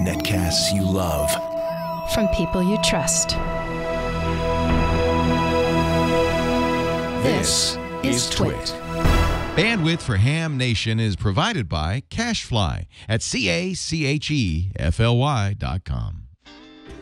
Netcasts you love. From people you trust. This is Twit. Bandwidth for Ham Nation is provided by CashFly at CACHEFLY.com.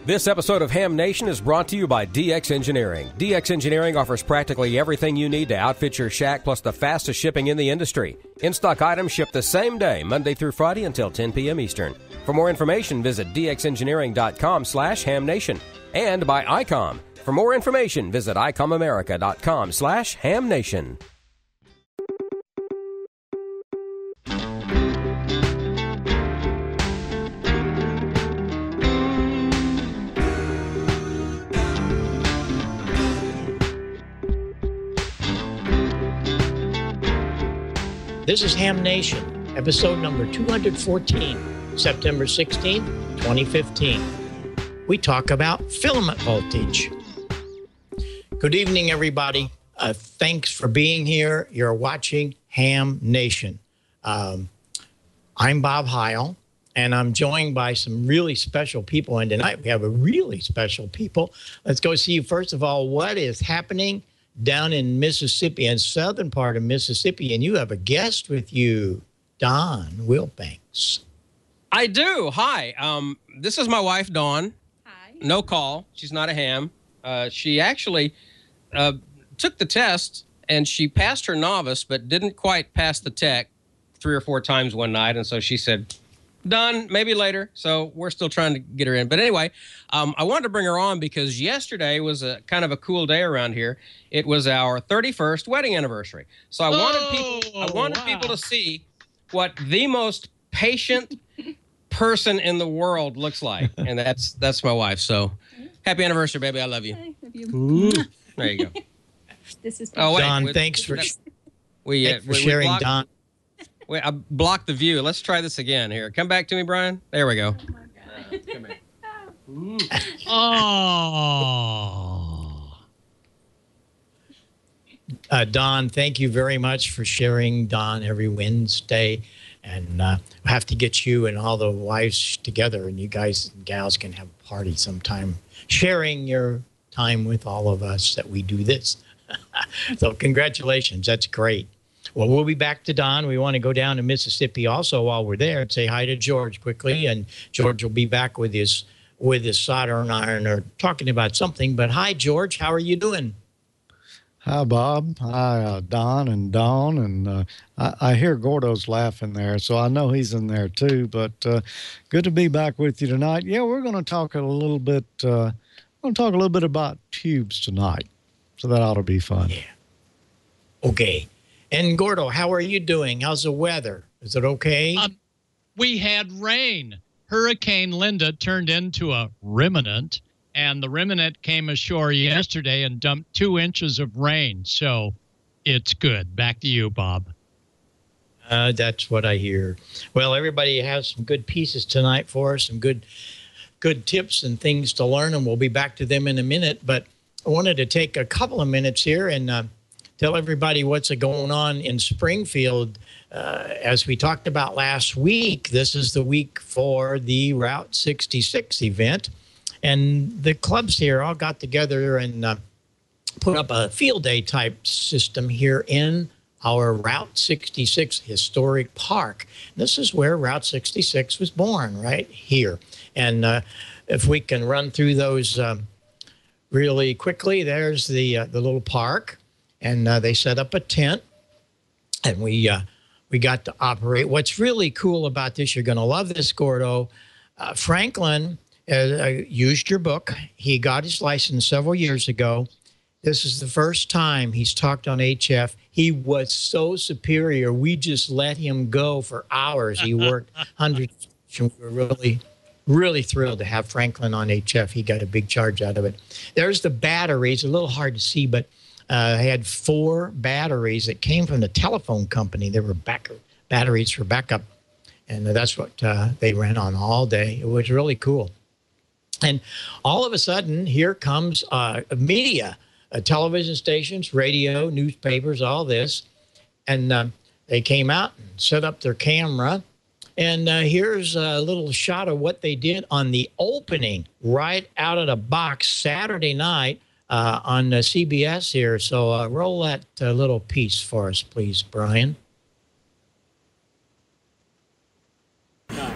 This episode of Ham Nation is brought to you by DX Engineering. DX Engineering offers practically everything you need to outfit your shack, plus the fastest shipping in the industry. In-stock items ship the same day, Monday through Friday until 10 p.m. Eastern. For more information, visit dxengineering.com/hamnation. And by ICOM. For more information, visit icomamerica.com/hamnation. This is Ham Nation, episode number 214, September 16th, 2015. We talk about filament voltage. Good evening, everybody. Thanks for being here. You're watching Ham Nation. I'm Bob Heil, and I'm joined by some really special people. And tonight we have a really special people. Let's go see, first of all, what is happening down in Mississippi and southern part of Mississippi, and you have a guest with you, Don Wilbanks. I do. Hi. This is my wife, Dawn. Hi. No call. She's not a ham. She actually took the test, and she passed her novice, but didn't quite pass the tech 3 or 4 times one night, and so she said, done, maybe later. So we're still trying to get her in. But anyway, I wanted to bring her on because yesterday was a kind of a cool day around here. It was our 31st wedding anniversary. So I wanted people to see what the most patient person in the world looks like. And that's my wife. So happy anniversary, baby. I love you. I love you. There you go. This is Don, thanks for sharing, Don. Wait, I blocked the view. Let's try this again here. Come back to me, Brian. There we go. Oh my God. Come here. Don, thank you very much for sharing, Don, every Wednesday. And we'll have to get you and all the wives together, and you guys and gals can have a party sometime, sharing your time with all of us that we do this. So congratulations. That's great. Well, we'll be back to Don. We want to go down to Mississippi also while we're there and say hi to George quickly. And George will be back with his soldering iron or talking about something. But hi, George. How are you doing? Hi, Bob. Hi, Don and Dawn. And I hear Gordo's laughing there, so I know he's in there too. But good to be back with you tonight. Yeah, we're going to talk a little bit. About tubes tonight, so that ought to be fun. Yeah. Okay. And Gordo, how are you doing? How's the weather? Is it okay? We had rain. Hurricane Linda turned into a remnant, and the remnant came ashore yesterday and dumped 2 inches of rain. So it's good. Back to you, Bob. That's what I hear. Well, everybody has some good pieces tonight for us, some good tips and things to learn, and we'll be back to them in a minute. But I wanted to take a couple of minutes here and tell everybody what's going on in Springfield. As we talked about last week, this is the week for the Route 66 event. And the clubs here all got together and put up a field day type system here in our Route 66 historic park. This is where Route 66 was born, right here. And if we can run through those really quickly, there's the little park. And they set up a tent, and we got to operate. What's really cool about this, you're going to love this, Gordo. Franklin used your book. He got his license several years ago. This is the first time he's talked on HF. He was so superior. We just let him go for hours. He worked hundreds. We were really, really thrilled to have Franklin on HF. He got a big charge out of it. There's the batteries. A little hard to see, but I had 4 batteries that came from the telephone company. They were batteries for backup, and that's what they ran on all day. It was really cool. And all of a sudden, here comes media, television stations, radio, newspapers, all this. And they came out and set up their camera And here's a little shot of what they did on the opening right out of the box Saturday night on CBS here. So roll that little piece for us, please, Brian.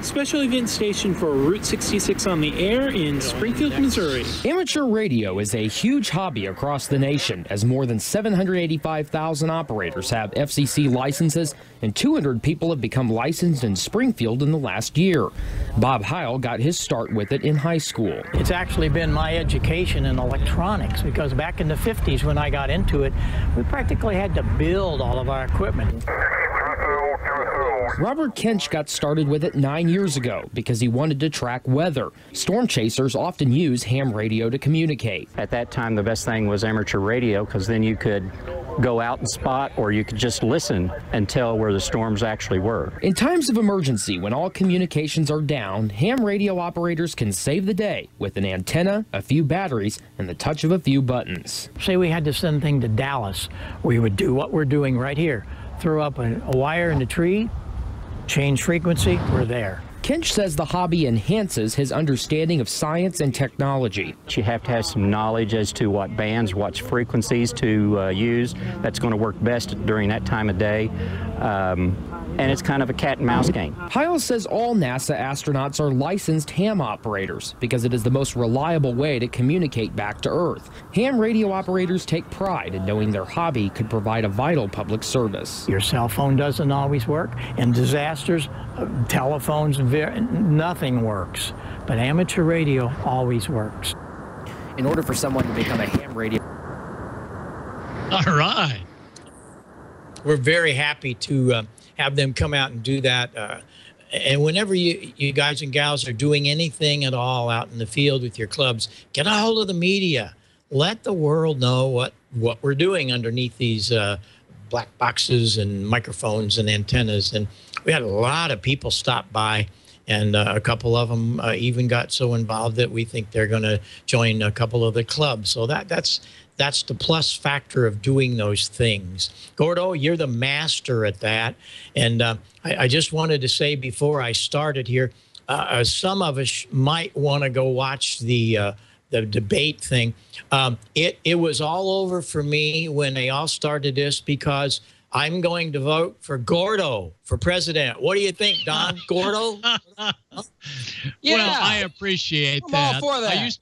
Special event station for Route 66 on the air in Springfield, Missouri. Amateur radio is a huge hobby across the nation, as more than 785,000 operators have FCC licenses and 200 people have become licensed in Springfield in the last year. Bob Heil got his start with it in high school. It's actually been my education in electronics, because back in the 50s when I got into it, we practically had to build all of our equipment. Robert Kinch got started with it 9 years ago because he wanted to track weather. Storm chasers often use ham radio to communicate. At that time, the best thing was amateur radio, because then you could go out and spot, or you could just listen and tell where the storms actually were. In times of emergency, when all communications are down, ham radio operators can save the day with an antenna, a few batteries, and the touch of a few buttons. Say we had to send a thing to Dallas. We would do what we're doing right here. Throw up a wire in the tree, change frequency, we're there. Kinch says the hobby enhances his understanding of science and technology. You have to have some knowledge as to what bands, what frequencies to use. That's going to work best during that time of day. And it's kind of a cat and mouse game. Heil says all NASA astronauts are licensed ham operators because it is the most reliable way to communicate back to Earth. Ham radio operators take pride in knowing their hobby could provide a vital public service. Your cell phone doesn't always work. In disasters, telephones, nothing works. But amateur radio always works. In order for someone to become a ham radio... All right. We're very happy to have them come out and do that. And whenever you guys and gals are doing anything at all out in the field with your clubs, get a hold of the media. Let the world know what we're doing underneath these black boxes and microphones and antennas. And we had a lot of people stop by, and a couple of them even got so involved that we think they're going to join a couple of the clubs. So that's the plus factor of doing those things. Gordo, you're the master at that. And I just wanted to say before I started here, some of us might want to go watch the debate thing. It was all over for me when they all started this, because I'm going to vote for Gordo for president. What do you think, Don? Gordo? Yeah. Well, I appreciate that. I'm all for that.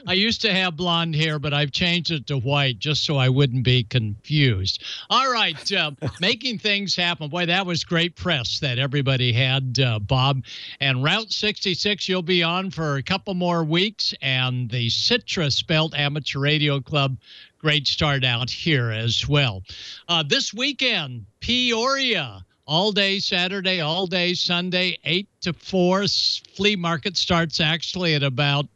I used to have blonde hair, but I've changed it to white just so I wouldn't be confused. All right, making things happen. Boy, that was great press that everybody had, Bob. And Route 66, you'll be on for a couple more weeks. And the Citrus Belt Amateur Radio Club, great start out here as well. This weekend, Peoria. All day Saturday, all day Sunday, 8 to 4. Flea market starts actually at about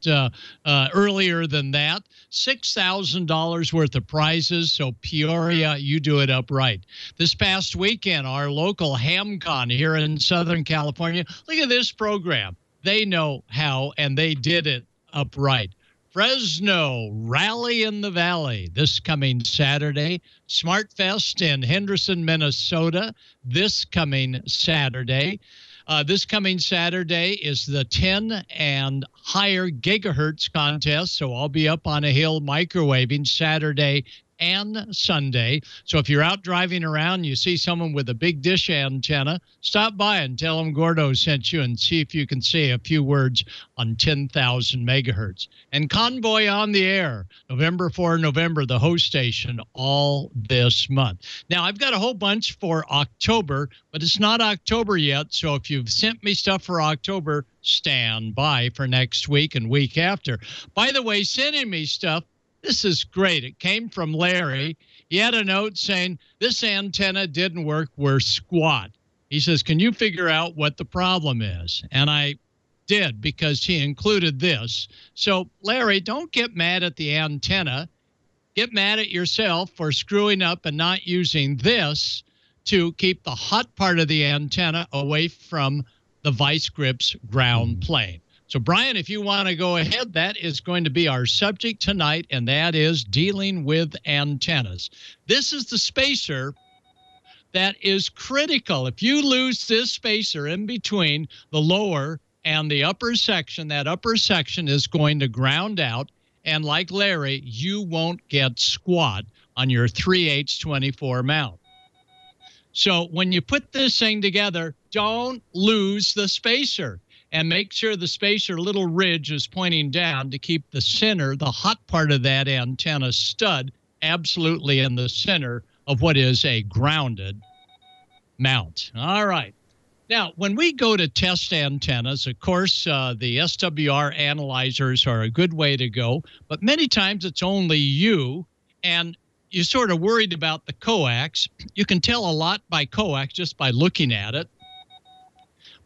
earlier than that. $6,000 worth of prizes. So Peoria, you do it upright. This past weekend, our local HamCon here in Southern California. Look at this program. They know how, and they did it upright. Fresno Rally in the Valley this coming Saturday. Smart Fest in Henderson, Minnesota this coming Saturday. This coming Saturday is the 10 and higher gigahertz contest. So I'll be up on a hill microwaving Saturday and Sunday. So if you're out driving around, you see someone with a big dish antenna, stop by and tell them Gordo sent you and see if you can say a few words on 10,000 megahertz. And Convoy on the Air, November 4, November, the host station, all this month. Now, I've got a whole bunch for October, but it's not October yet. So if you've sent me stuff for October, stand by for next week and week after. By the way, sending me stuff, this is great. It came from Larry. He had a note saying, this antenna didn't work. We're squat. He says, can you figure out what the problem is? And I did, because he included this. So, Larry, don't get mad at the antenna. Get mad at yourself for screwing up and not using this to keep the hot part of the antenna away from the vice grip's ground plane. So, Brian, if you want to go ahead, that is going to be our subject tonight, and that is dealing with antennas. This is the spacer That is critical. If you lose this spacer in between the lower and the upper section, that upper section is going to ground out. And like Larry, you won't get squat on your 3H24 mount. So when you put this thing together, don't lose the spacer. And make sure the spacer little ridge is pointing down to keep the center, the hot part of that antenna stud, absolutely in the center of what is a grounded mount. All right. Now, when we go to test antennas, of course, the SWR analyzers are a good way to go, but many times it's only you, and you're sort of worried about the coax. You can tell a lot by coax just by looking at it,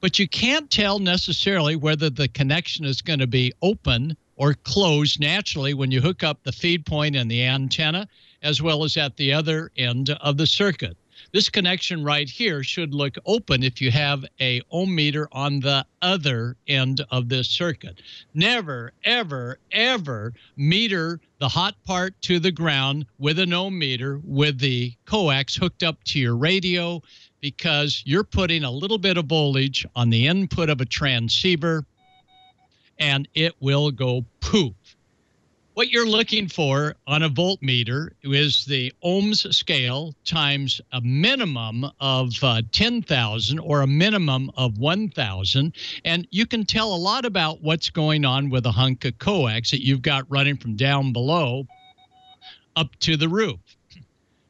but you can't tell necessarily whether the connection is going to be open or closed naturally when you hook up the feed point and the antenna, as well as at the other end of the circuit. This connection right here should look open if you have a ohm meter on the other end of this circuit. Never, ever, ever meter the hot part to the ground with an ohm meter with the coax hooked up to your radio, because you're putting a little bit of voltage on the input of a transceiver and it will go poof. What you're looking for on a voltmeter is the ohms scale times a minimum of 10,000 or a minimum of 1,000. And you can tell a lot about what's going on with a hunk of coax that you've got running from down below up to the roof.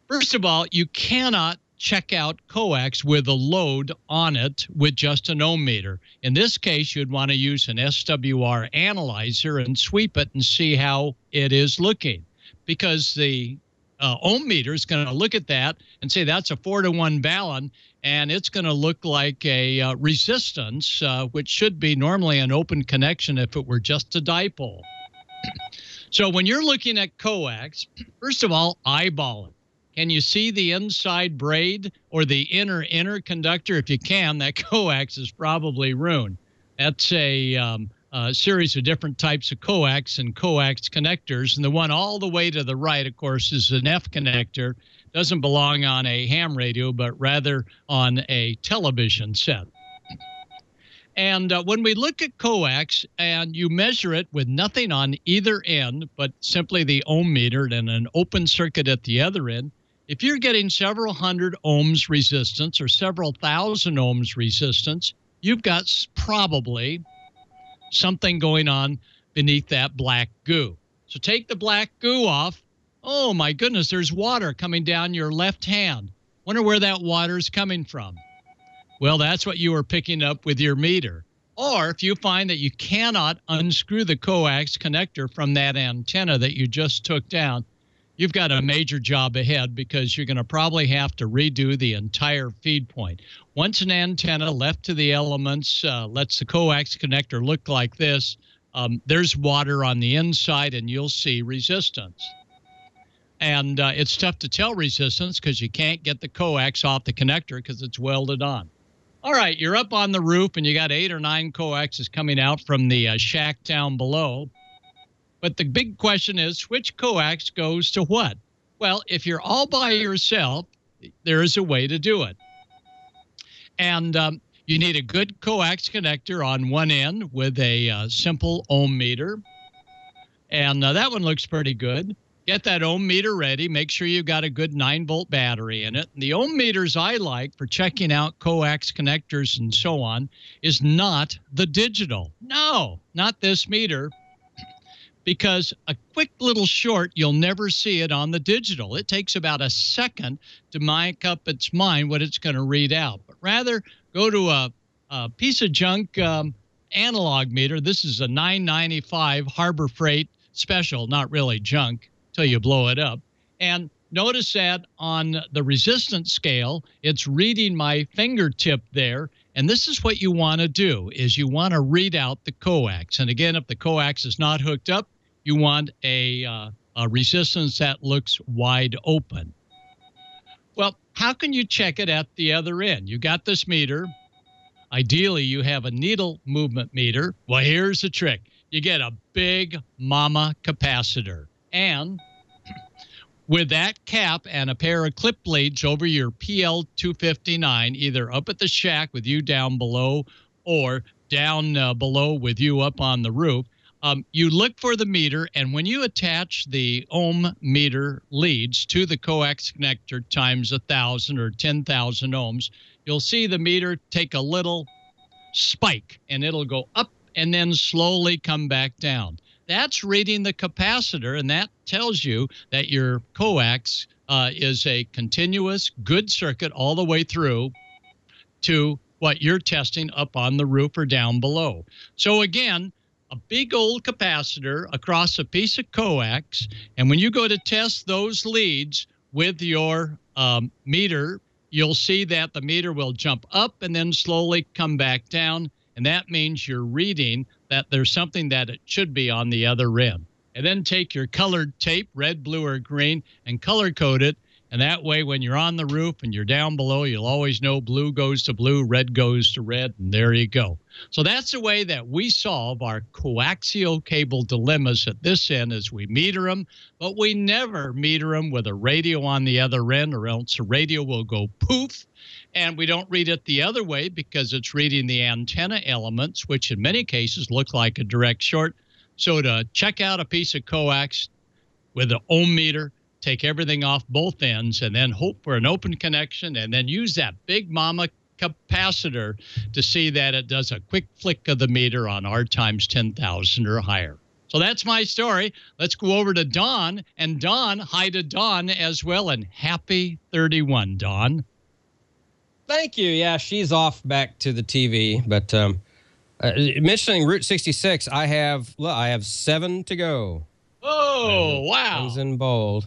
First of all, you cannot check out coax with a load on it with just an ohm meter. In this case, you'd want to use an SWR analyzer and sweep it and see how it is looking, because the ohm meter is going to look at that and say that's a 4-to-1 balun, and it's going to look like a resistance, which should be normally an open connection if it were just a dipole. So when you're looking at coax, first of all, eyeball it. Can you see the inside braid or the inner conductor? If you can, that coax is probably ruined. That's a series of different types of coax and coax connectors. And the one all the way to the right, of course, is an F connector. Doesn't belong on a ham radio, but rather on a television set. And when we look at coax and you measure it with nothing on either end, but simply the ohm meter and an open circuit at the other end, if you're getting several hundred ohms resistance or several thousand ohms resistance, you've got probably something going on beneath that black goo. So take the black goo off. Oh my goodness, there's water coming down your left hand. Wonder where that water is coming from. Well, that's what you were picking up with your meter. Or if you find that you cannot unscrew the coax connector from that antenna that you just took down, you've got a major job ahead, because you're going to probably have to redo the entire feed point. Once an antenna left to the elements lets the coax connector look like this, there's water on the inside and you'll see resistance. And it's tough to tell resistance because you can't get the coax off the connector because it's welded on. All right, you're up on the roof and you got 8 or 9 coaxes coming out from the shack down below. But the big question is, which coax goes to what? Well, if you're all by yourself, there is a way to do it. And you need a good coax connector on one end with a simple ohm meter. And that one looks pretty good. Get that ohm meter ready. Make sure you've got a good 9-volt battery in it. And the ohm meters I like for checking out coax connectors and so on is not the digital. No, not this meter. Because a quick little short, you'll never see it on the digital. It takes about a second to make up its mind what it's going to read out. But rather, go to a piece of junk analog meter. This is a $9.95 Harbor Freight special, not really junk till you blow it up. And notice that on the resistance scale, it's reading my fingertip there. And this is what you want to do, is you want to read out the coax. And again, if the coax is not hooked up, you want a resistance that looks wide open. Well, how can you check it at the other end? You got this meter. Ideally, you have a needle movement meter. Well, here's the trick. You get a big mama capacitor. And with that cap and a pair of clip leads over your PL259, either up at the shack with you down below or down below with you up on the roof, you look for the meter, and when you attach the ohm meter leads to the coax connector times 1,000 or 10,000 ohms, you'll see the meter take a little spike, and it'll go up and then slowly come back down. That's reading the capacitor, and that tells you that your coax is a continuous, good circuit all the way through to what you're testing up on the roof or down below. So again, a big old capacitor across a piece of coax, and when you go to test those leads with your meter, you'll see that the meter will jump up and then slowly come back down, and that means you're reading that there's something that it should be on the other end. And then take your colored tape, red, blue, or green, and color code it. And that way, when you're on the roof and you're down below, you'll always know blue goes to blue, red goes to red, and there you go. So that's the way that we solve our coaxial cable dilemmas at this end, is we meter them, but we never meter them with a radio on the other end, or else the radio will go poof. And we don't read it the other way because it's reading the antenna elements, which in many cases look like a direct short. So to check out a piece of coax with an ohm meter, take everything off both ends, and then hope for an open connection, and then use that big mama capacitor to see that it does a quick flick of the meter on R times 10,000 or higher. So that's my story. Let's go over to Dawn. And Dawn, hi to Dawn as well, and happy 31, Dawn. Thank you. Yeah, she's off back to the TV, but mentioning Route 66, I have 7 to go. Oh, wow. One's in bold.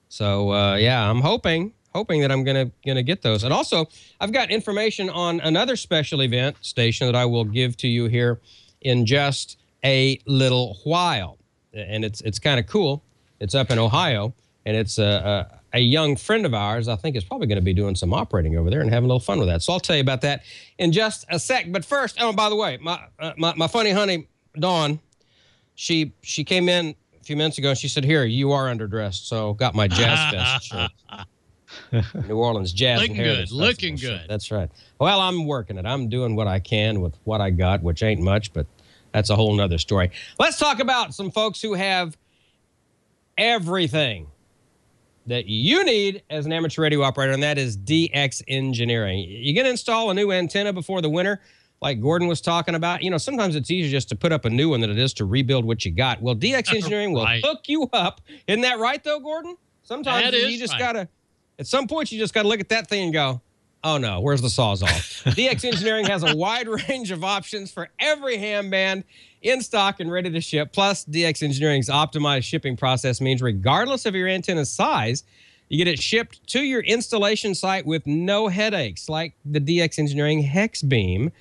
So, yeah, I'm hoping that I'm gonna get those. And also, I've got information on another special event station that I will give to you here in just a little while. And it's kind of cool. It's up in Ohio, and it's a young friend of ours, I think, is probably going to be doing some operating over there and having a little fun with that. So I'll tell you about that in just a sec. But first, oh, by the way, my funny honey, Dawn, she came in a few minutes ago, and she said, here, you are underdressed. So got my Jazz Fest shirt. New Orleans Jazz. Looking good, looking good. Shirt. That's right. Well, I'm working it. I'm doing what I can with what I got, which ain't much, but that's a whole nother story. Let's talk about some folks who have everything that you need as an amateur radio operator, and that is DX Engineering. You're going to install a new antenna before the winter, like Gordon was talking about. You know, sometimes it's easier just to put up a new one than it is to rebuild what you got. Well, DX Engineering will hook you up. Isn't that right, though, Gordon? Sometimes you just got to, at some point, you just got to look at that thing and go, oh, no, where's the Sawzall? DX Engineering has a wide range of options for every ham band in stock and ready to ship. Plus, DX Engineering's optimized shipping process means regardless of your antenna size, you get it shipped to your installation site with no headaches, like the DX Engineering Hex Beam.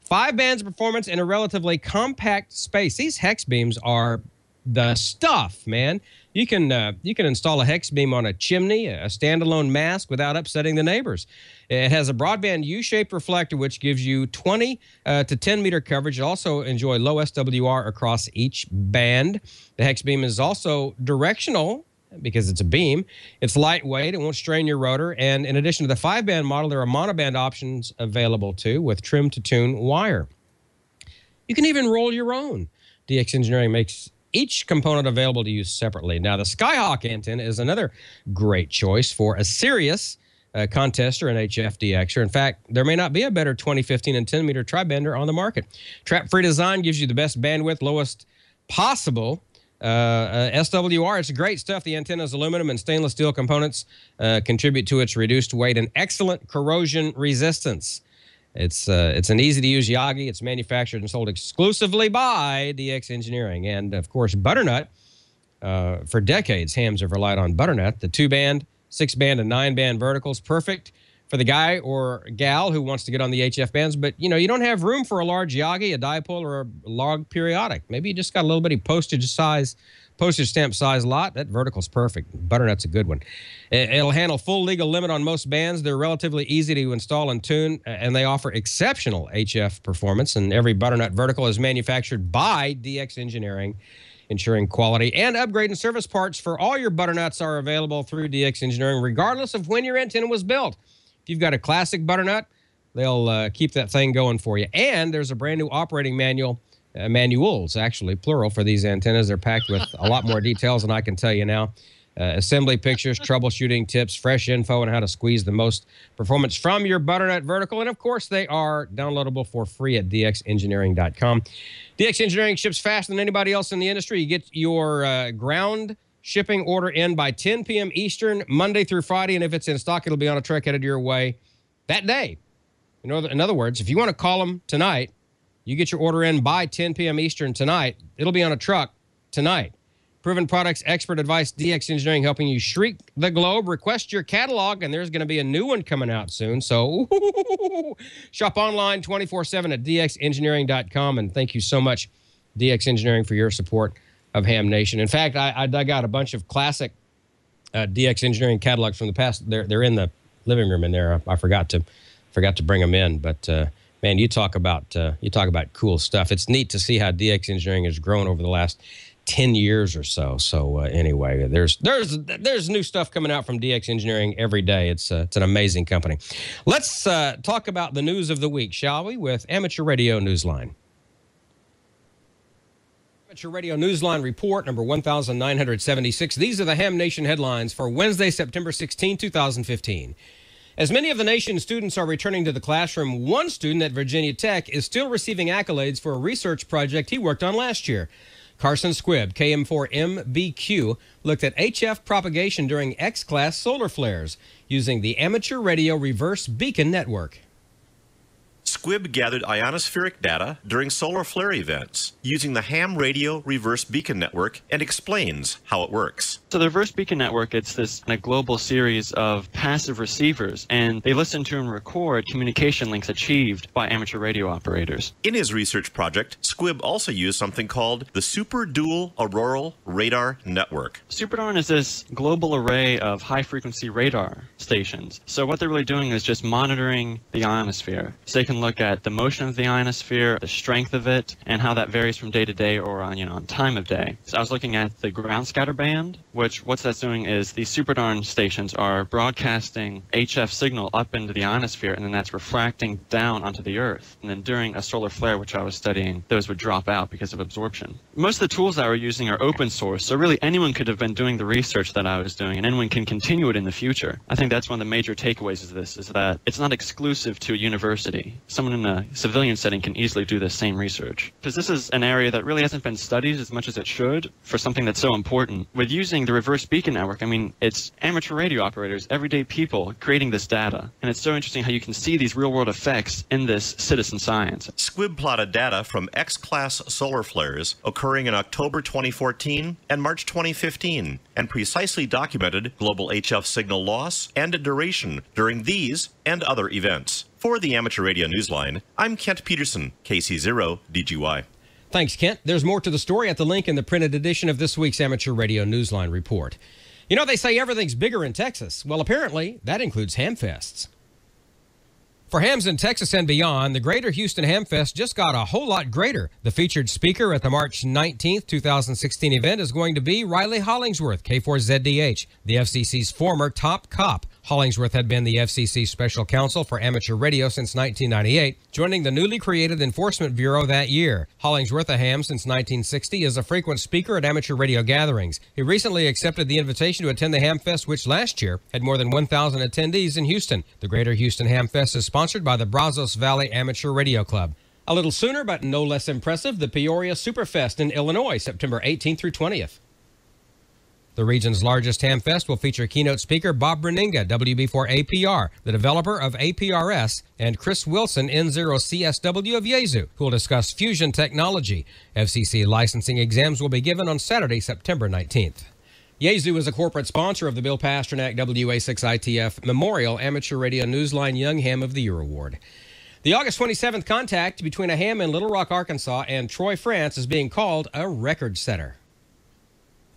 5 bands of performance in a relatively compact space. These Hex Beams are the stuff, man. You can install a hex beam on a chimney, a standalone mast, without upsetting the neighbors. It has a broadband U-shaped reflector, which gives you 20 to 10 meter coverage. It also enjoy low SWR across each band. The hex beam is also directional because it's a beam. It's lightweight. It won't strain your rotor. And in addition to the 5-band model, there are monoband options available too with trim-to-tune wire. You can even roll your own. DX Engineering makes each component available to use separately. Now, the Skyhawk antenna is another great choice for a serious contester and HFDXer. In fact, there may not be a better 20, 15, and 10-meter tri-bander on the market. Trap-free design gives you the best bandwidth, lowest possible SWR. It's great stuff. The antenna's aluminum and stainless steel components contribute to its reduced weight and excellent corrosion resistance. It's an easy-to-use Yagi. It's manufactured and sold exclusively by DX Engineering. And, of course, Butternut. For decades, hams have relied on Butternut. The 2-band, 6-band, and 9-band verticals, perfect for the guy or gal who wants to get on the HF bands. But, you know, you don't have room for a large Yagi, a dipole, or a log periodic. Maybe you just got a little bitty postage stamp size lot. That vertical's perfect. Butternut's a good one. It'll handle full legal limit on most bands. They're relatively easy to install and tune, and they offer exceptional HF performance. And every Butternut vertical is manufactured by DX Engineering ensuring quality and upgrade and service parts for all your butternuts are available through DX Engineering, regardless of when your antenna was built. If you've got a classic butternut, they'll keep that thing going for you. And there's a brand new operating manual, manuals, actually, plural, for these antennas. They're packed with a lot more details than I can tell you now. Assembly pictures, troubleshooting tips, fresh info on how to squeeze the most performance from your butternut vertical. And, of course, they are downloadable for free at dxengineering.com. DX Engineering ships faster than anybody else in the industry. You get your ground shipping order in by 10 p.m. Eastern, Monday through Friday. And if it's in stock, it'll be on a truck headed your way that day. You know, in other words, if you want to call them tonight, you get your order in by 10 p.m. Eastern tonight. It'll be on a truck tonight. Proven products, expert advice, DX Engineering helping you shrink the globe. Request your catalog, and there's going to be a new one coming out soon. So shop online 24/7 at dxengineering.com. And thank you so much, DX Engineering, for your support of Ham Nation. In fact, I dug out a bunch of classic DX Engineering catalogs from the past. They're in the living room in there. I forgot to bring them in, but man, you talk about cool stuff. It's neat to see how DX Engineering has grown over the last 10 years or so. So anyway, there's new stuff coming out from DX Engineering every day. It's an amazing company. Let's talk about the news of the week, shall we, with Amateur Radio Newsline. Amateur Radio Newsline report number 1976. These are the Ham Nation headlines for Wednesday, September 16, 2015. As many of the nation's students are returning to the classroom, one student at Virginia Tech is still receiving accolades for a research project he worked on last year. Carson Squibb, KM4MBQ, looked at HF propagation during X-class solar flares using the Amateur Radio Reverse Beacon Network. Squibb gathered ionospheric data during solar flare events using the Ham Radio Reverse Beacon Network and explains how it works. So the Reverse Beacon Network, it's this global series of passive receivers, and they listen to and record communication links achieved by amateur radio operators. In his research project, Squibb also used something called the Super Dual Auroral Radar Network. SuperDARN is this global array of high-frequency radar stations. So what they're really doing is just monitoring the ionosphere. So they can look at the motion of the ionosphere, the strength of it, and how that varies from day to day or on time of day. So I was looking at the ground scatter band, which what that's doing is these SuperDARN stations are broadcasting HF signal up into the ionosphere, and then that's refracting down onto the Earth. And then during a solar flare, which I was studying, those would drop out because of absorption. Most of the tools that we're using are open source, so really anyone could have been doing the research that I was doing, and anyone can continue it in the future. I think that's one of the major takeaways of this, is that it's not exclusive to a university. Someone in a civilian setting can easily do the same research. Because this is an area that really hasn't been studied as much as it should for something that's so important. With using the Reverse Beacon Network, I mean, it's amateur radio operators, everyday people creating this data. And it's so interesting how you can see these real-world effects in this citizen science. Squibb plotted data from X-class solar flares occurring in October 2014 and March 2015, and precisely documented global HF signal loss and duration during these and other events. For the Amateur Radio Newsline, I'm Kent Peterson, KC0DGY. Thanks, Kent. There's more to the story at the link in the printed edition of this week's Amateur Radio Newsline report. You know, they say everything's bigger in Texas. Well, apparently, that includes Hamfests. For hams in Texas and beyond, the Greater Houston Hamfest just got a whole lot greater. The featured speaker at the March 19th, 2016 event is going to be Riley Hollingsworth, K4ZDH, the FCC's former top cop. Hollingsworth had been the FCC Special Counsel for Amateur Radio since 1998, joining the newly created Enforcement Bureau that year. Hollingsworth, a ham since 1960, is a frequent speaker at amateur radio gatherings. He recently accepted the invitation to attend the Hamfest, which last year had more than 1,000 attendees in Houston. The Greater Houston Hamfest is sponsored by the Brazos Valley Amateur Radio Club. A little sooner, but no less impressive, the Peoria Superfest in Illinois, September 18th through 20th. The region's largest Hamfest will feature keynote speaker Bob Breninga, WB4APR, the developer of APRS, and Chris Wilson, N0CSW of Yaesu, who will discuss fusion technology. FCC licensing exams will be given on Saturday, September 19th. Yaesu is a corporate sponsor of the Bill Pasternak WA6ITF Memorial Amateur Radio Newsline Young Ham of the Year Award. The August 27th contact between a ham in Little Rock, Arkansas and Troy, France is being called a record setter.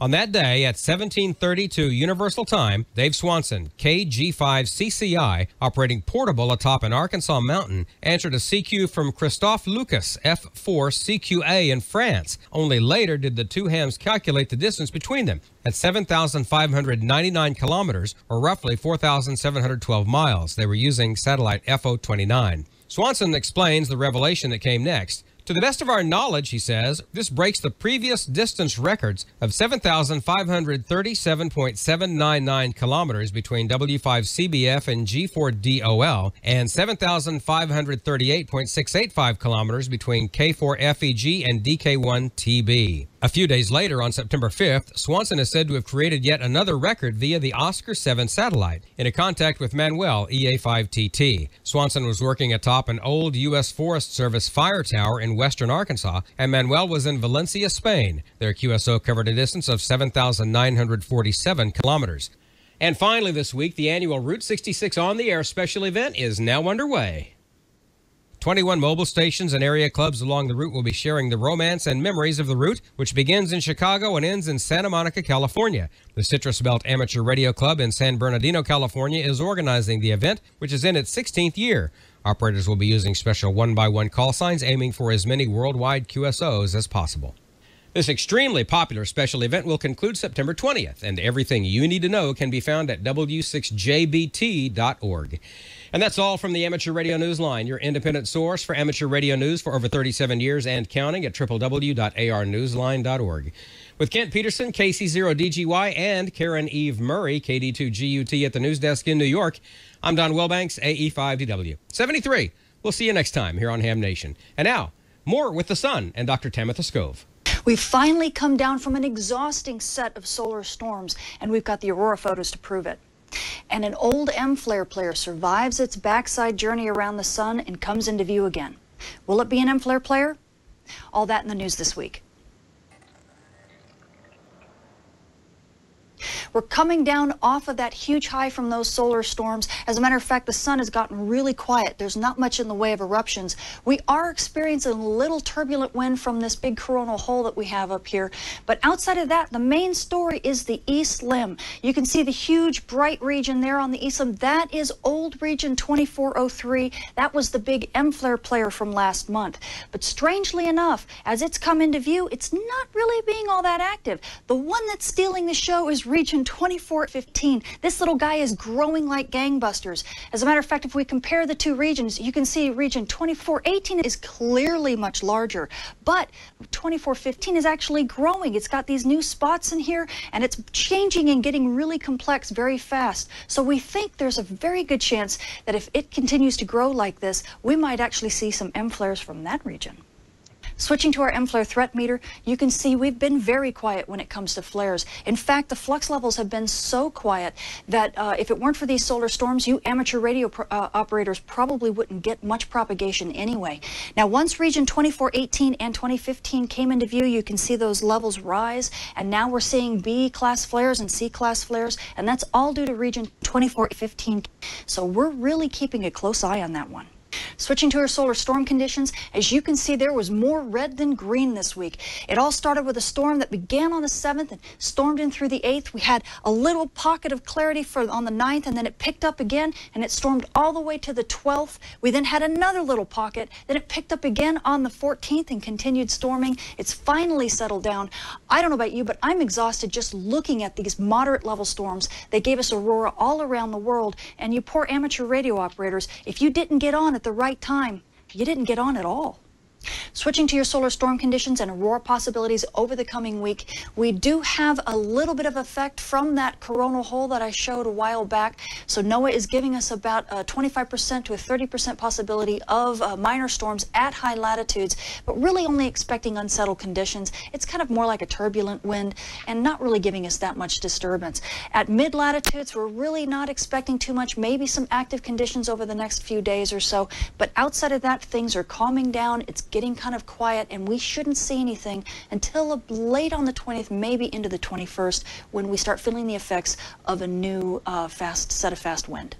On that day at 17:32 Universal Time, Dave Swanson, KG5CCI, operating portable atop an Arkansas mountain, answered a CQ from Christophe Lucas, F4CQA in France. Only later did the two hams calculate the distance between them at 7,599 kilometers, or roughly 4,712 miles. They were using satellite FO29. Swanson explains the revelation that came next. To the best of our knowledge, he says, this breaks the previous distance records of 7,537.799 kilometers between W5CBF and G4DOL and 7,538.685 kilometers between K4FEG and DK1TB. A few days later, on September 5th, Swanson is said to have created yet another record via the Oscar 7 satellite in a contact with Manuel, EA5TT. Swanson was working atop an old U.S. Forest Service fire tower in western Arkansas, and Manuel was in Valencia, Spain. Their QSO covered a distance of 7,947 kilometers. And finally this week, the annual Route 66 On the Air special event is now underway. 21 mobile stations and area clubs along the route will be sharing the romance and memories of the route, which begins in Chicago and ends in Santa Monica, California. The Citrus Belt Amateur Radio Club in San Bernardino, California is organizing the event, which is in its 16th year. Operators will be using special one-by-one call signs aiming for as many worldwide QSOs as possible. This extremely popular special event will conclude September 20th, and everything you need to know can be found at w6jbt.org. And that's all from the Amateur Radio Newsline, your independent source for amateur radio news for over 37 years and counting at www.arnewsline.org. With Kent Peterson, KC0DGY, and Karen Eve Murray, KD2GUT at the news desk in New York, I'm Don Wilbanks, AE5DW. 73. We'll see you next time here on Ham Nation. And now, more with the sun and Dr. Tamitha Skov. We've finally come down from an exhausting set of solar storms, and we've got the aurora photos to prove it. And an old M-flare player survives its backside journey around the sun and comes into view again. Will it be an M-flare player? All that in the news this week. We're coming down off of that huge high from those solar storms. As a matter of fact, the sun has gotten really quiet. There's not much in the way of eruptions. We are experiencing a little turbulent wind from this big coronal hole that we have up here. But outside of that, the main story is the East Limb. You can see the huge bright region there on the East Limb. That is old region 2403. That was the big M-flare player from last month. But strangely enough, as it's come into view, it's not really being all that active. The one that's stealing the show is region 2415. This little guy is growing like gangbusters. As a matter of fact, if we compare the two regions, you can see region 2418 is clearly much larger, but 2415 is actually growing. It's got these new spots in here, and it's changing and getting really complex very fast. So we think there's a very good chance that if it continues to grow like this, we might actually see some M-flares from that region. Switching to our M-flare threat meter, you can see we've been very quiet when it comes to flares. In fact, the flux levels have been so quiet that if it weren't for these solar storms, you amateur radio operators probably wouldn't get much propagation anyway. Now, once region 2418 and 2015 came into view, you can see those levels rise, and now we're seeing B-class flares and C-class flares, and that's all due to region 2415. So we're really keeping a close eye on that one. Switching to our solar storm conditions, as you can see, there was more red than green this week. It all started with a storm that began on the 7th and stormed in through the 8th. We had a little pocket of clarity on the 9th, and then it picked up again, and it stormed all the way to the 12th. We then had another little pocket, then it picked up again on the 14th and continued storming. It's finally settled down. I don't know about you, but I'm exhausted just looking at these moderate level storms. They gave us aurora all around the world, and you poor amateur radio operators, if you didn't get on at the right time, you didn't get on at all. Switching to your solar storm conditions and aurora possibilities over the coming week, we do have a little bit of effect from that coronal hole that I showed a while back. So NOAA is giving us about a 25% to a 30% possibility of minor storms at high latitudes, but really only expecting unsettled conditions. It's kind of more like a turbulent wind and not really giving us that much disturbance. At mid latitudes, we're really not expecting too much, maybe some active conditions over the next few days or so, but outside of that, things are calming down. It's getting kind of quiet, and we shouldn't see anything until late on the 20th, maybe into the 21st, when we start feeling the effects of a new fast set of fast wind.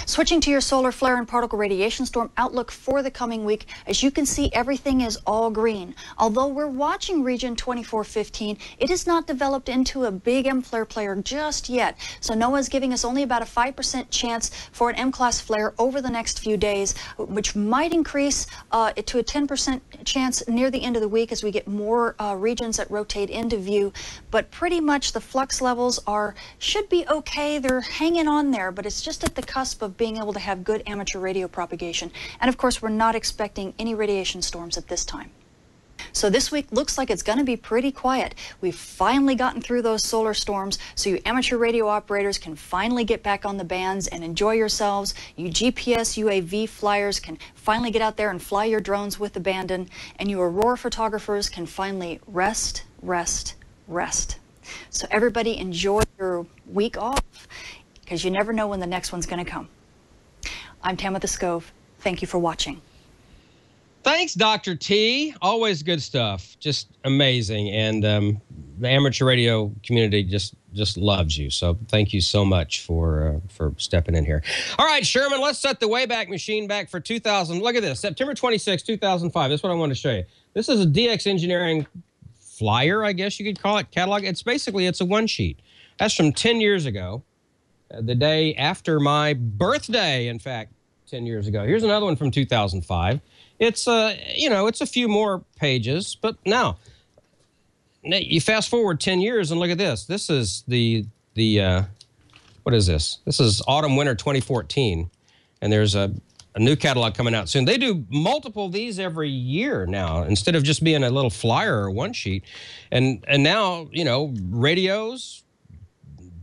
Switching to your solar flare and particle radiation storm outlook for the coming week, as you can see, everything is all green. Although we're watching region 2415, it has not developed into a big M-flare player just yet. So NOAA is giving us only about a 5% chance for an M-class flare over the next few days, which might increase it to a 10% chance near the end of the week as we get more regions that rotate into view. But pretty much the flux levels should be okay. They're hanging on there, but it's just at the cusp of being able to have good amateur radio propagation. And of course, we're not expecting any radiation storms at this time. So this week looks like it's going to be pretty quiet. We've finally gotten through those solar storms, so you amateur radio operators can finally get back on the bands and enjoy yourselves. You GPS UAV flyers can finally get out there and fly your drones with abandon. And you aurora photographers can finally rest, rest, rest. So everybody enjoy your week off, because you never know when the next one's going to come. I'm Tamitha Skov. Thank you for watching. Thanks, Dr. T. Always good stuff. Just amazing. And the amateur radio community just loves you. So thank you so much for stepping in here. All right, Sherman, let's set the Wayback Machine back for 2000. Look at this, September 26, 2005. That's what I want to show you. This is a DX Engineering flyer, I guess you could call it, catalog. It's a one sheet. That's from 10 years ago. The day after my birthday, in fact, 10 years ago. Here's another one from 2005. It's it's a few more pages, but now you fast forward 10 years and look at this. This is the what is this? This is autumn winter 2014, and there's a new catalog coming out soon. They do multiple of these every year now instead of just being a little flyer or one sheet, and now radios,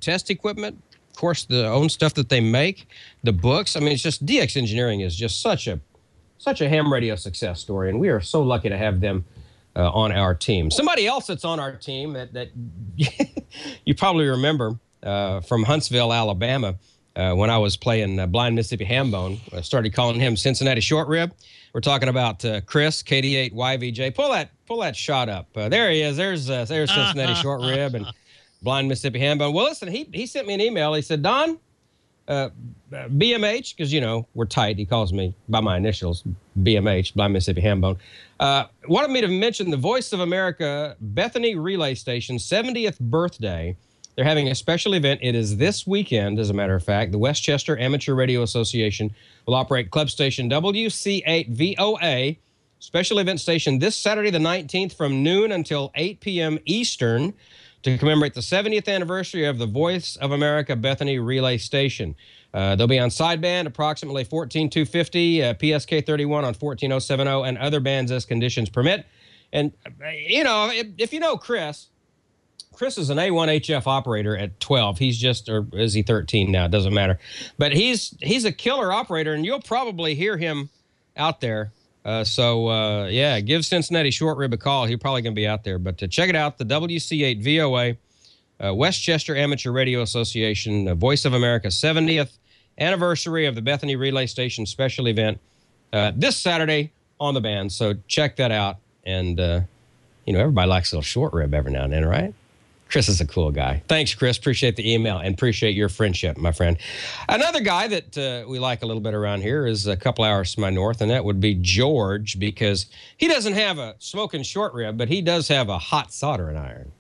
test equipment. Of course, the own stuff that they make, the books. I mean, it's just DX Engineering is just such a ham radio success story, and we are so lucky to have them on our team. Somebody else that's on our team that you probably remember from Huntsville, Alabama, when I was playing Blind Mississippi Hambone. I started calling him Cincinnati Short Rib. We're talking about Chris, KD8YVJ. Pull that shot up. There he is. There's Cincinnati Short Rib and Blind Mississippi Hambone. Well, listen, he sent me an email. He said, Don, BMH, because, we're tight. He calls me by my initials, BMH, Blind Mississippi Hambone. Wanted me to mention the Voice of America Bethany Relay Station 70th birthday. They're having a special event. It is this weekend, as a matter of fact. The Westchester Amateur Radio Association will operate Club Station WC8VOA, special event station this Saturday the 19th from noon until 8 p.m. Eastern, to commemorate the 70th anniversary of the Voice of America Bethany Relay Station. They'll be on sideband, approximately 14250, PSK 31 on 14070, and other bands as conditions permit. And, if you know Chris is an A1 HF operator at 12. He's just, or is he 13 now? It doesn't matter. But he's a killer operator, and you'll probably hear him out there. Yeah, give Cincinnati Short Rib a call. He's probably going to be out there. But check it out, the WC8 VOA, Westchester Amateur Radio Association, Voice of America 70th anniversary of the Bethany Relay Station special event this Saturday on the band. So check that out. And, everybody likes a little short rib every now and then, right? Chris is a cool guy. Thanks, Chris. Appreciate the email and appreciate your friendship, my friend. Another guy that we like a little bit around here is a couple hours to my north, and that would be George, because he doesn't have a smoking short rib, but he does have a hot soldering iron.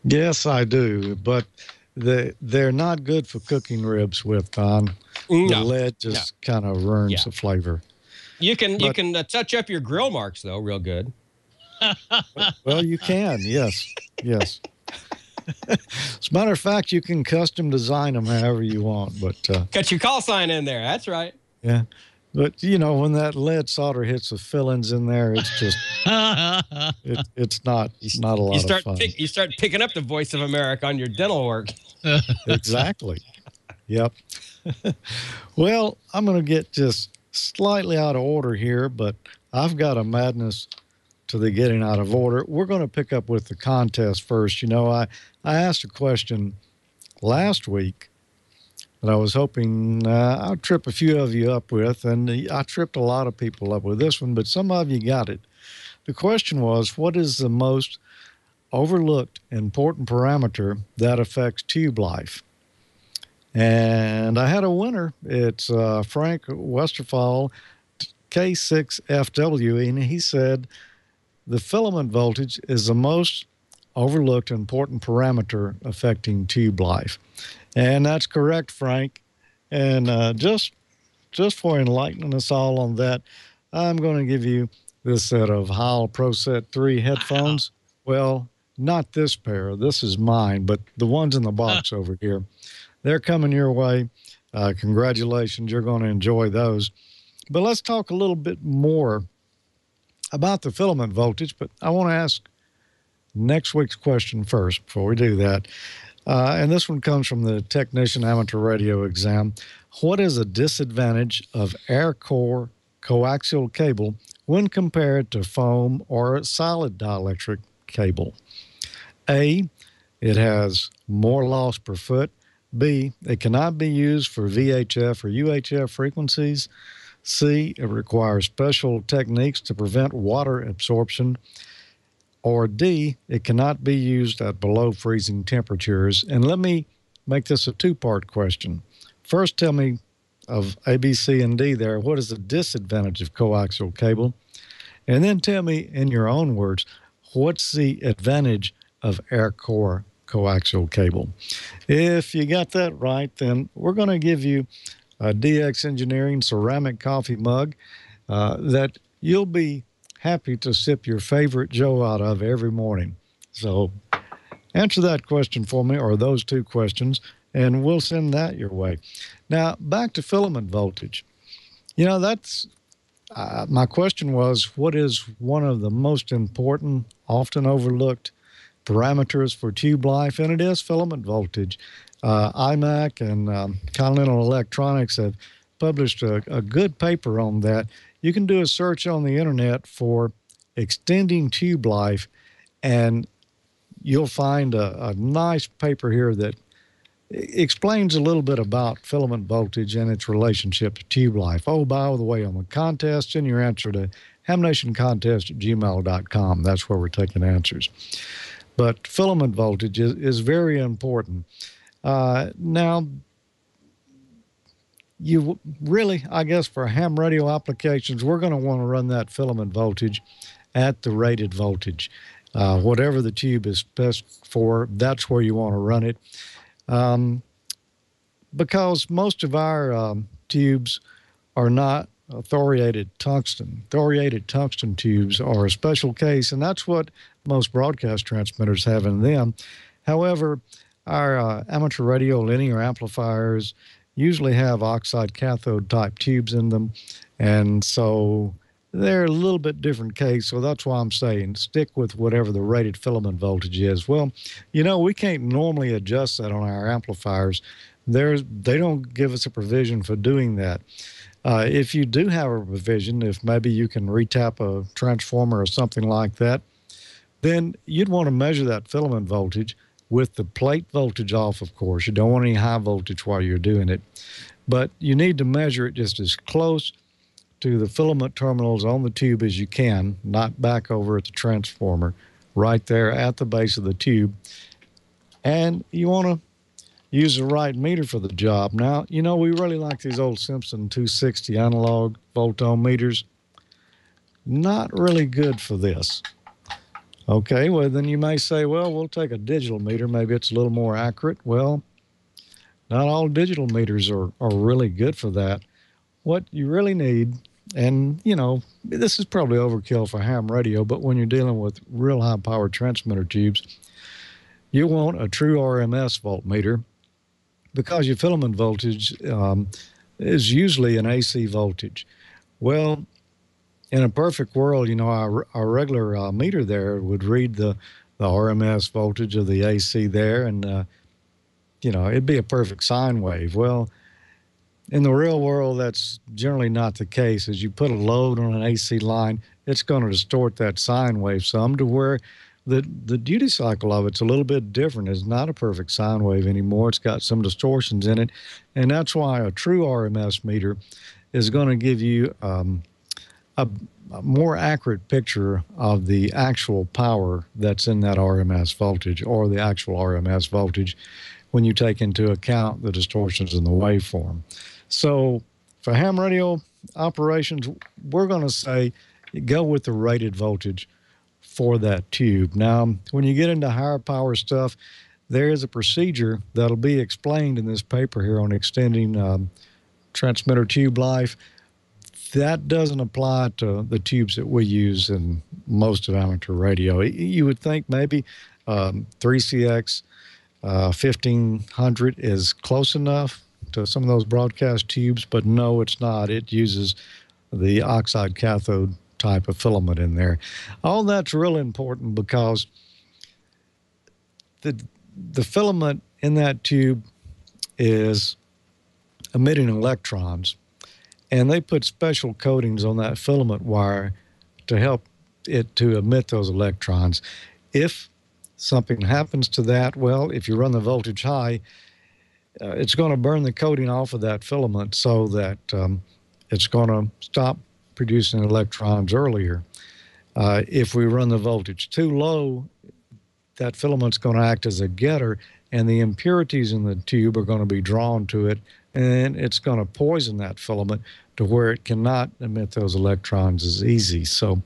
Yes, I do, but they're not good for cooking ribs with, Don. The lead just kind of ruins the flavor. You can touch up your grill marks, though, real good. Well, you can, yes. As a matter of fact, you can custom design them however you want. But got your call sign in there. That's right. Yeah, but when that lead solder hits the fillings in there, it's just it's not a lot of fun. You start picking up the Voice of America on your dental work. Exactly. Yep. Well, I'm going to get just slightly out of order here, but I've got a madness to the getting out of order. We're going to pick up with the contest first. I asked a question last week that I was hoping I'd trip a few of you up with, and I tripped a lot of people up with this one, but some of you got it. The question was, what is the most overlooked important parameter that affects tube life? And I had a winner. It's Frank Westerfall, K6FW, and he said the filament voltage is the most overlooked important parameter affecting tube life. And that's correct, Frank. And just for enlightening us all on that, I'm going to give you this set of Heil Pro Set 3 headphones. Well, not this pair. This is mine, but the ones in the box over here. They're coming your way. Congratulations. You're going to enjoy those. But let's talk a little bit more about the filament voltage. But I want to ask next week's question first before we do that. And this one comes from the Technician Amateur Radio exam. What is a disadvantage of air core coaxial cable when compared to foam or solid dielectric cable? A, it has more loss per foot. B, it cannot be used for VHF or UHF frequencies. C, it requires special techniques to prevent water absorption. Or D, it cannot be used at below freezing temperatures. And let me make this a two-part question. First, tell me of A, B, C, and D there, what is the disadvantage of coaxial cable? And then tell me in your own words, what's the advantage of air core coaxial cable? If you got that right, then we're going to give you a DX Engineering ceramic coffee mug that you'll be happy to sip your favorite Joe out of every morning. So answer that question for me, or those two questions, and we'll send that your way. Now, back to filament voltage. You know, that's my question was, what is one of the most important, often overlooked parameters for tube life? And it is filament voltage. IMAC and Continental Electronics have published a good paper on that. You can do a search on the internet for extending tube life, and you'll find a nice paper here that explains a little bit about filament voltage and its relationship to tube life. Oh, by the way, on the contest, send your answer to hamnationcontest@gmail.com. That's where we're taking answers. But filament voltage is very important. Now, you really, I guess, for ham radio applications, we're going to want to run that filament voltage at the rated voltage. Whatever the tube is best for, that's where you want to run it. Because most of our tubes are not thoriated tungsten. Thoriated tungsten tubes are a special case, and that's what most broadcast transmitters have in them. However, our amateur radio linear amplifiers usually have oxide cathode type tubes in them, and so they're a little bit different case. So that's why I'm saying stick with whatever the rated filament voltage is. Well, you know, we can't normally adjust that on our amplifiers. They don't give us a provision for doing that. If you do have a provision, if maybe you can retap a transformer or something like that, then you'd want to measure that filament voltage with the plate voltage off, of course. You don't want any high voltage while you're doing it. But you need to measure it just as close to the filament terminals on the tube as you can, not back over at the transformer, right there at the base of the tube. And you want to use the right meter for the job. Now, you know, we really like these old Simpson 260 analog volt-ohm meters. Not really good for this. Okay, well, then you may say, well, we'll take a digital meter. Maybe it's a little more accurate. Well, not all digital meters are really good for that. What you really need, and, you know, this is probably overkill for ham radio, but when you're dealing with real high-power transmitter tubes, you want a true RMS voltmeter, because your filament voltage is usually an AC voltage. Well, in a perfect world, you know, our regular meter there would read the RMS voltage of the AC there, and, you know, it'd be a perfect sine wave. Well, in the real world, that's generally not the case. As you put a load on an AC line, it's going to distort that sine wave some to where the duty cycle of it's a little bit different. It's not a perfect sine wave anymore. It's got some distortions in it, and that's why a true RMS meter is going to give you a more accurate picture of the actual power that's in that RMS voltage, or the actual RMS voltage. when you take into account the distortions in the waveform. So for ham radio operations, we're going to say go with the rated voltage for that tube. Now, when you get into higher power stuff, there is a procedure that'll be explained in this paper here on extending transmitter tube life. That doesn't apply to the tubes that we use in most of amateur radio. You would think maybe 3CX 1500 is close enough to some of those broadcast tubes, but no, it's not. It uses the oxide cathode type of filament in there. All that's really important because the filament in that tube is emitting electrons, and they put special coatings on that filament wire to help it to emit those electrons. If something happens to that, well, if you run the voltage high, it's going to burn the coating off of that filament so that it's going to stop producing electrons earlier. If we run the voltage too low, that filament's going to act as a getter, and the impurities in the tube are going to be drawn to it, and it's going to poison that filament to where it cannot emit those electrons as easy. So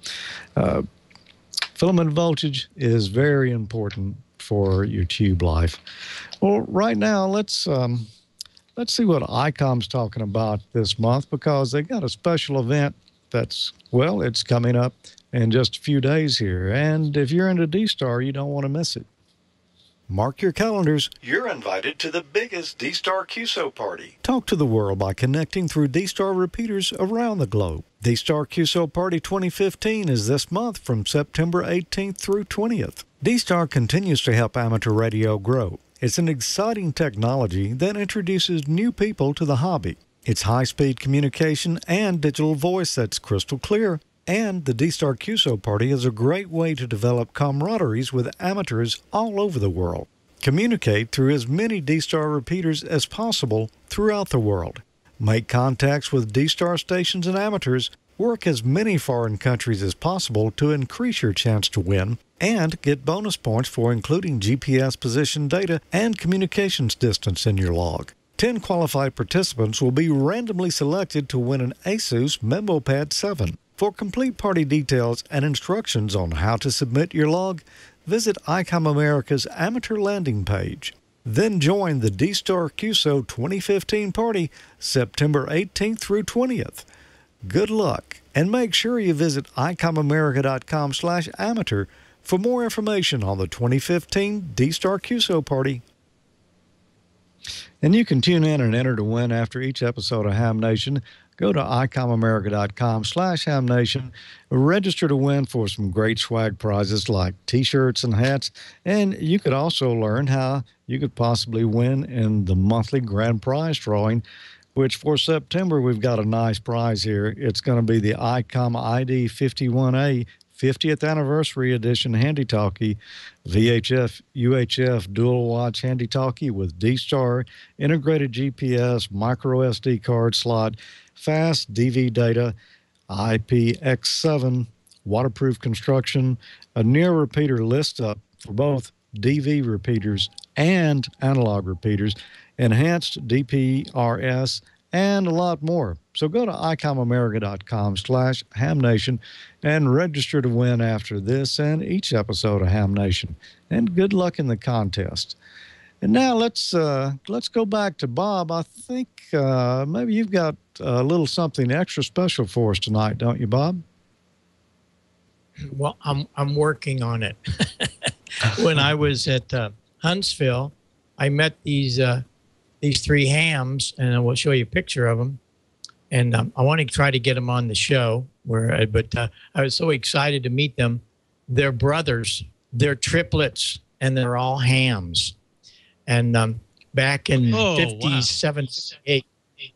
filament voltage is very important for your tube life. Well, right now, let's see what ICOM's talking about this month, because they got a special event that's, well, it's coming up in just a few days here. And if you're into D-Star, you don't want to miss it. Mark your calendars. You're invited to the biggest D-Star QSO party. Talk to the world by connecting through D-Star repeaters around the globe. D-Star QSO Party 2015 is this month from September 18th through 20th. D-Star continues to help amateur radio grow. It's an exciting technology that introduces new people to the hobby. It's high-speed communication and digital voice that's crystal clear. And the D-Star QSO Party is a great way to develop camaraderies with amateurs all over the world. Communicate through as many D-Star repeaters as possible throughout the world. Make contacts with D-Star stations and amateurs. Work as many foreign countries as possible to increase your chance to win. And get bonus points for including GPS position data and communications distance in your log. 10 qualified participants will be randomly selected to win an Asus MemoPad 7. For complete party details and instructions on how to submit your log, visit ICOM America's amateur landing page. Then join the D-Star QSO 2015 party September 18th through 20th. Good luck, and make sure you visit icomamerica.com/amateur for more information on the 2015 D-Star QSO party. And you can tune in and enter to win after each episode of Ham Nation. Go to icomamerica.com/HamNation. Register to win for some great swag prizes like T-shirts and hats. And you could also learn how you could possibly win in the monthly grand prize drawing, which for September, we've got a nice prize here. It's going to be the ICOM ID 51A 50th Anniversary Edition Handy Talkie, VHF UHF Dual Watch Handy Talkie with D-Star, integrated GPS, micro SD card slot, fast DV data, IPX7, waterproof construction, a near repeater list up for both DV repeaters and analog repeaters, enhanced DPRS, and a lot more. So go to icomamerica.com/HamNation and register to win after this and each episode of Ham Nation. And good luck in the contest. And now let's go back to Bob. I think maybe you've got a little something extra special for us tonight, don't you, Bob? Well, I'm working on it. When I was at Huntsville, I met these three hams, and I will show you a picture of them. And I want to try to get them on the show. But I was so excited to meet them. They're brothers. They're triplets, and they're all hams. And back in 57, 58,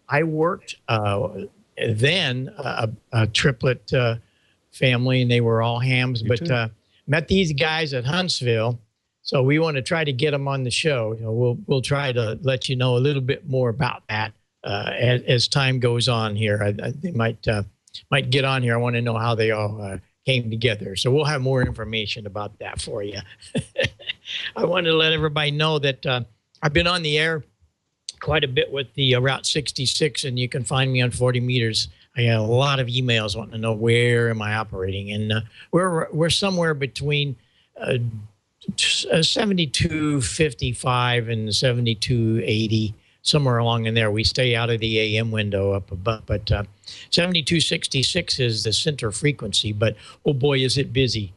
I worked then a triplet family, and they were all hams. But met these guys at Huntsville. So we want to try to get them on the show. You know, we'll try to let you know a little bit more about that as time goes on here. They might get on here. I want to know how they all came together. So we'll have more information about that for you. I want to let everybody know that I've been on the air quite a bit with the Route 66, and you can find me on 40 meters. I got a lot of emails wanting to know where am I operating, and we're somewhere between 7255 and 7280, somewhere along in there. We stay out of the AM window up above, but 7266 is the center frequency. But oh boy, is it busy,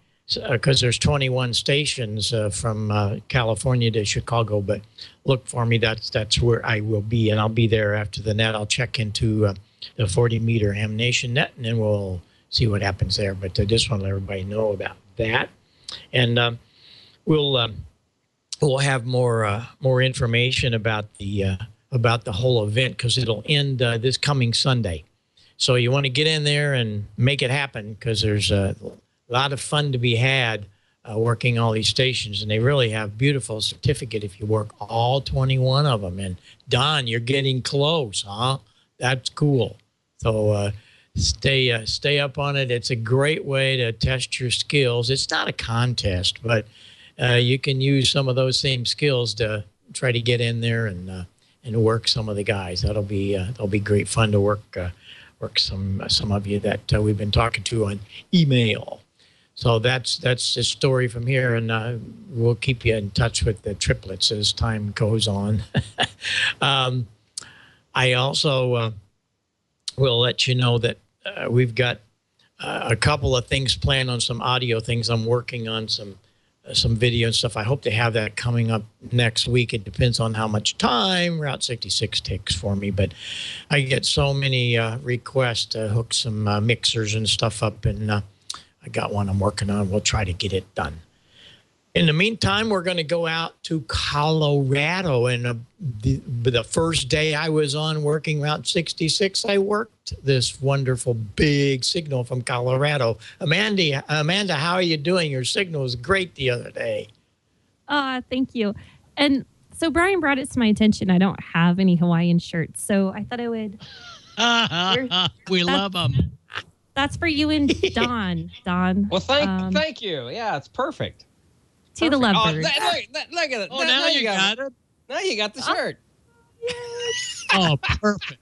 because there's 21 stations from California to Chicago. But look for me, that's where I will be, and I'll be there after the net. I'll check into the 40-meter Ham Nation net, and then we'll see what happens there. But I just want to let everybody know about that. And we'll have more information about the whole event, because it'll end this coming Sunday. So you want to get in there and make it happen, because there's a lot of fun to be had working all these stations, and they really have beautiful certificate if you work all 21 of them. And Don, you're getting close, huh? That's cool. So stay up on it. It's a great way to test your skills. It's not a contest, but you can use some of those same skills to try to get in there and work some of the guys. That'll be great fun to work some of you that we've been talking to on email. So that's the story from here, and we'll keep you in touch with the triplets as time goes on. I also will let you know that we've got a couple of things planned on some audio things. I'm working on some video and stuff. I hope to have that coming up next week. It depends on how much time Route 66 takes for me, but I get so many requests to hook some mixers and stuff up, and I got one I'm working on. We'll try to get it done. In the meantime, we're going to go out to Colorado, and the first day I was on working Route 66, I worked this wonderful big signal from Colorado. Amanda, how are you doing? Your signal was great the other day. Thank you. And so Brian brought it to my attention. I don't have any Hawaiian shirts, so I thought I would. We love them. That's for you and Don. Don. Well, thank you. Yeah, it's perfect. To the lovebirds. Look at it. Oh, now you got it. Now you got the shirt. Oh, perfect.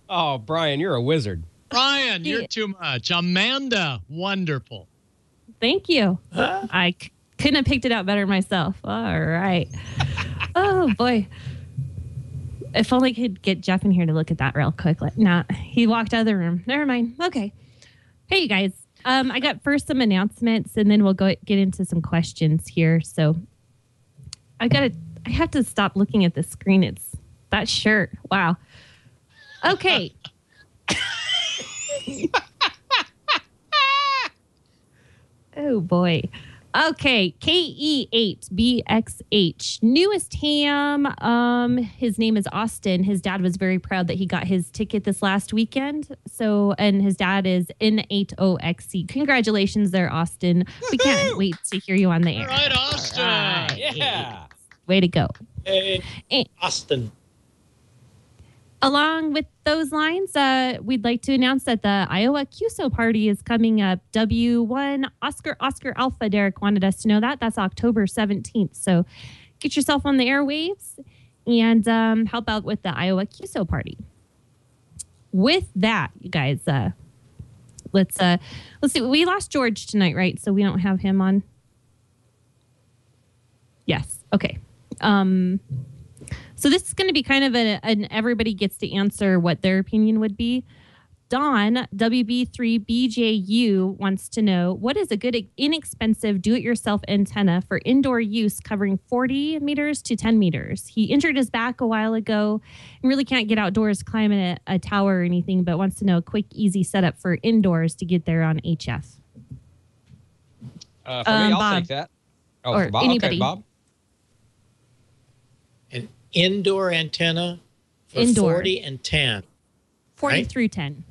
Oh, Brian, you're a wizard. Brian, you're too much. Amanda, wonderful. Thank you. I couldn't have picked it out better myself. All right. Oh, boy. If only I could get Jeff in here to look at that real quick. Nah, he walked out of the room. Never mind. Okay. Hey, you guys. I got first some announcements, and then we'll get into some questions here. So I have to stop looking at the screen. It's that shirt. Wow. Okay. Oh boy. Okay, KE8BXH, newest ham. His name is Austin. His dad was very proud that he got his ticket this last weekend. So, and his dad is N80XC. Congratulations there, Austin. We can't wait to hear you on the air. All right, Austin. All right. Yeah. Way to go. Hey, Austin. Along with those lines, we'd like to announce that the Iowa QSO party is coming up. W1 Oscar Alpha, Derek wanted us to know that. That's October 17th. So get yourself on the airwaves and help out with the Iowa QSO party. With that, you guys, let's see. We lost George tonight, right? So we don't have him on. Yes. Okay. So this is going to be kind of an everybody gets to answer what their opinion would be. Don, WB3BJU, wants to know, what is a good, inexpensive do-it-yourself antenna for indoor use covering 40 meters to 10 meters? He injured his back a while ago and really can't get outdoors, climbing a tower or anything, but wants to know a quick, easy setup for indoors to get there on HF. For me, I'll Bob. take that. Oh, Or for Bob? anybody. Okay, Bob. An indoor antenna for Indoor. 40 and 10. 40 Right? through 10.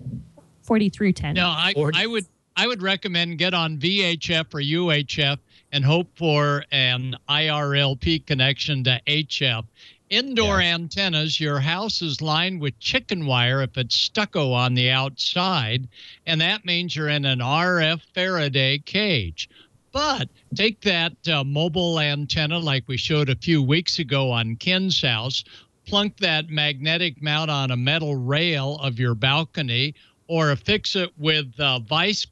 40 through 10. No, I would recommend get on VHF or UHF and hope for an IRLP connection to HF. Indoor antennas, your house is lined with chicken wire if it's stucco on the outside, and that means you're in an RF Faraday cage. But take that mobile antenna like we showed a few weeks ago on Ken's house, plunk that magnetic mount on a metal rail of your balcony, or affix it with vice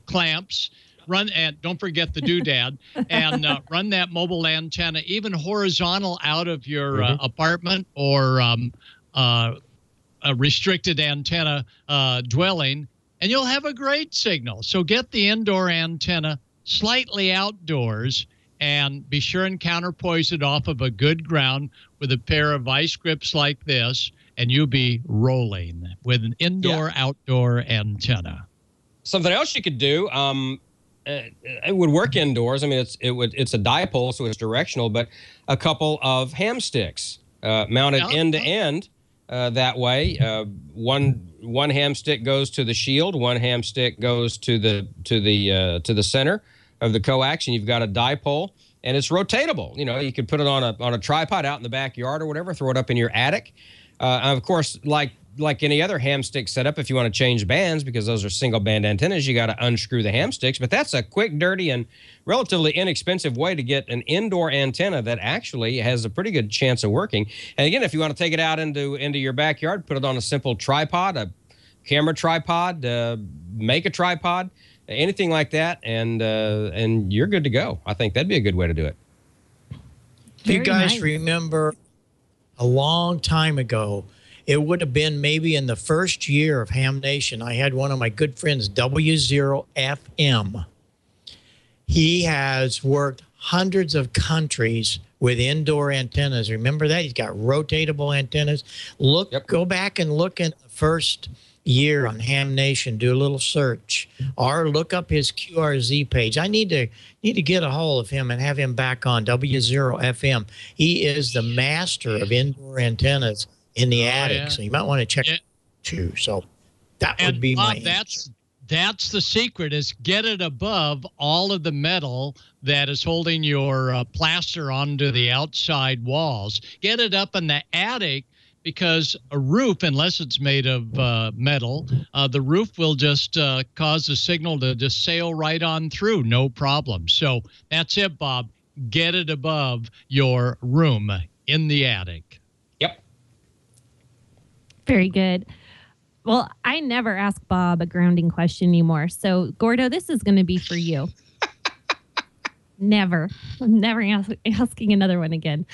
clamps. Run, and don't forget the doodad, and run that mobile antenna even horizontal out of your apartment or a restricted antenna dwelling, and you'll have a great signal. So get the indoor antenna slightly outdoors, and be sure and counterpoise it off of a good ground with a pair of vice grips like this, and you'll be rolling with an indoor-outdoor antenna. Something else you could do, it would work indoors. I mean, it's a dipole, so it's directional, but a couple of ham sticks mounted end to end. That way, one ham stick goes to the shield, one ham stick goes to the center of the coax, and you've got a dipole, and it's rotatable. You know, you could put it on a tripod out in the backyard or whatever, throw it up in your attic. Of course, like any other ham stick setup, if you want to change bands, because those are single band antennas, you got to unscrew the ham sticks. But that's a quick, dirty, and relatively inexpensive way to get an indoor antenna that actually has a pretty good chance of working. And again, if you want to take it out into your backyard, put it on a simple tripod, a camera tripod, make a tripod, anything like that, and you're good to go. I think that'd be a good way to do it. You guys remember a long time ago, it would have been maybe in the first year of Ham Nation, I had one of my good friends, W0FM. He has worked hundreds of countries with indoor antennas. Remember that? He's got rotatable antennas. Go back and look at the first year on Ham Nation, do a little search, or look up his QRZ page. I need to get a hold of him and have him back on W0FM. He is the master of indoor antennas in the attic, so you might want to check it too. So that would be my answer. That's the secret, is get it above all of the metal that is holding your plaster onto the outside walls. Get it up in the attic, because a roof, unless it's made of metal, the roof will just cause the signal to just sail right on through, no problem. So that's it, Bob. Get it above your room in the attic. Yep. Very good. Well, I never ask Bob a grounding question anymore. So, Gordo, this is going to be for you. Never. I'm never asking another one again.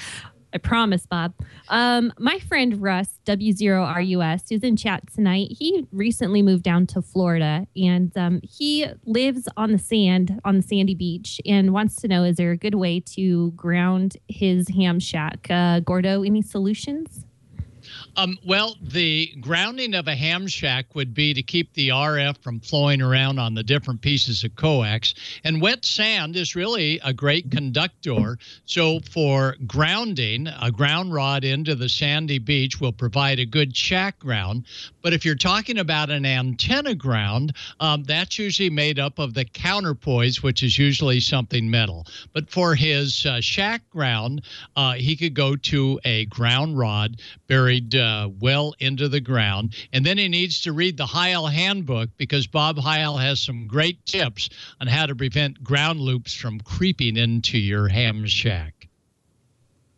I promise, Bob. My friend Russ, W0RUS, who's in chat tonight, he recently moved down to Florida, and he lives on the sandy beach, and wants to know, is there a good way to ground his ham shack? Gordo, any solutions? Well, the grounding of a ham shack would be to keep the RF from flowing around on the different pieces of coax. And wet sand is really a great conductor. So for grounding, a ground rod into the sandy beach will provide a good shack ground. But if you're talking about an antenna ground, that's usually made up of the counterpoise, which is usually something metal. But for his shack ground, he could go to a ground rod buried well into the ground. And then he needs to read the Heil handbook, because Bob Heil has some great tips on how to prevent ground loops from creeping into your ham shack.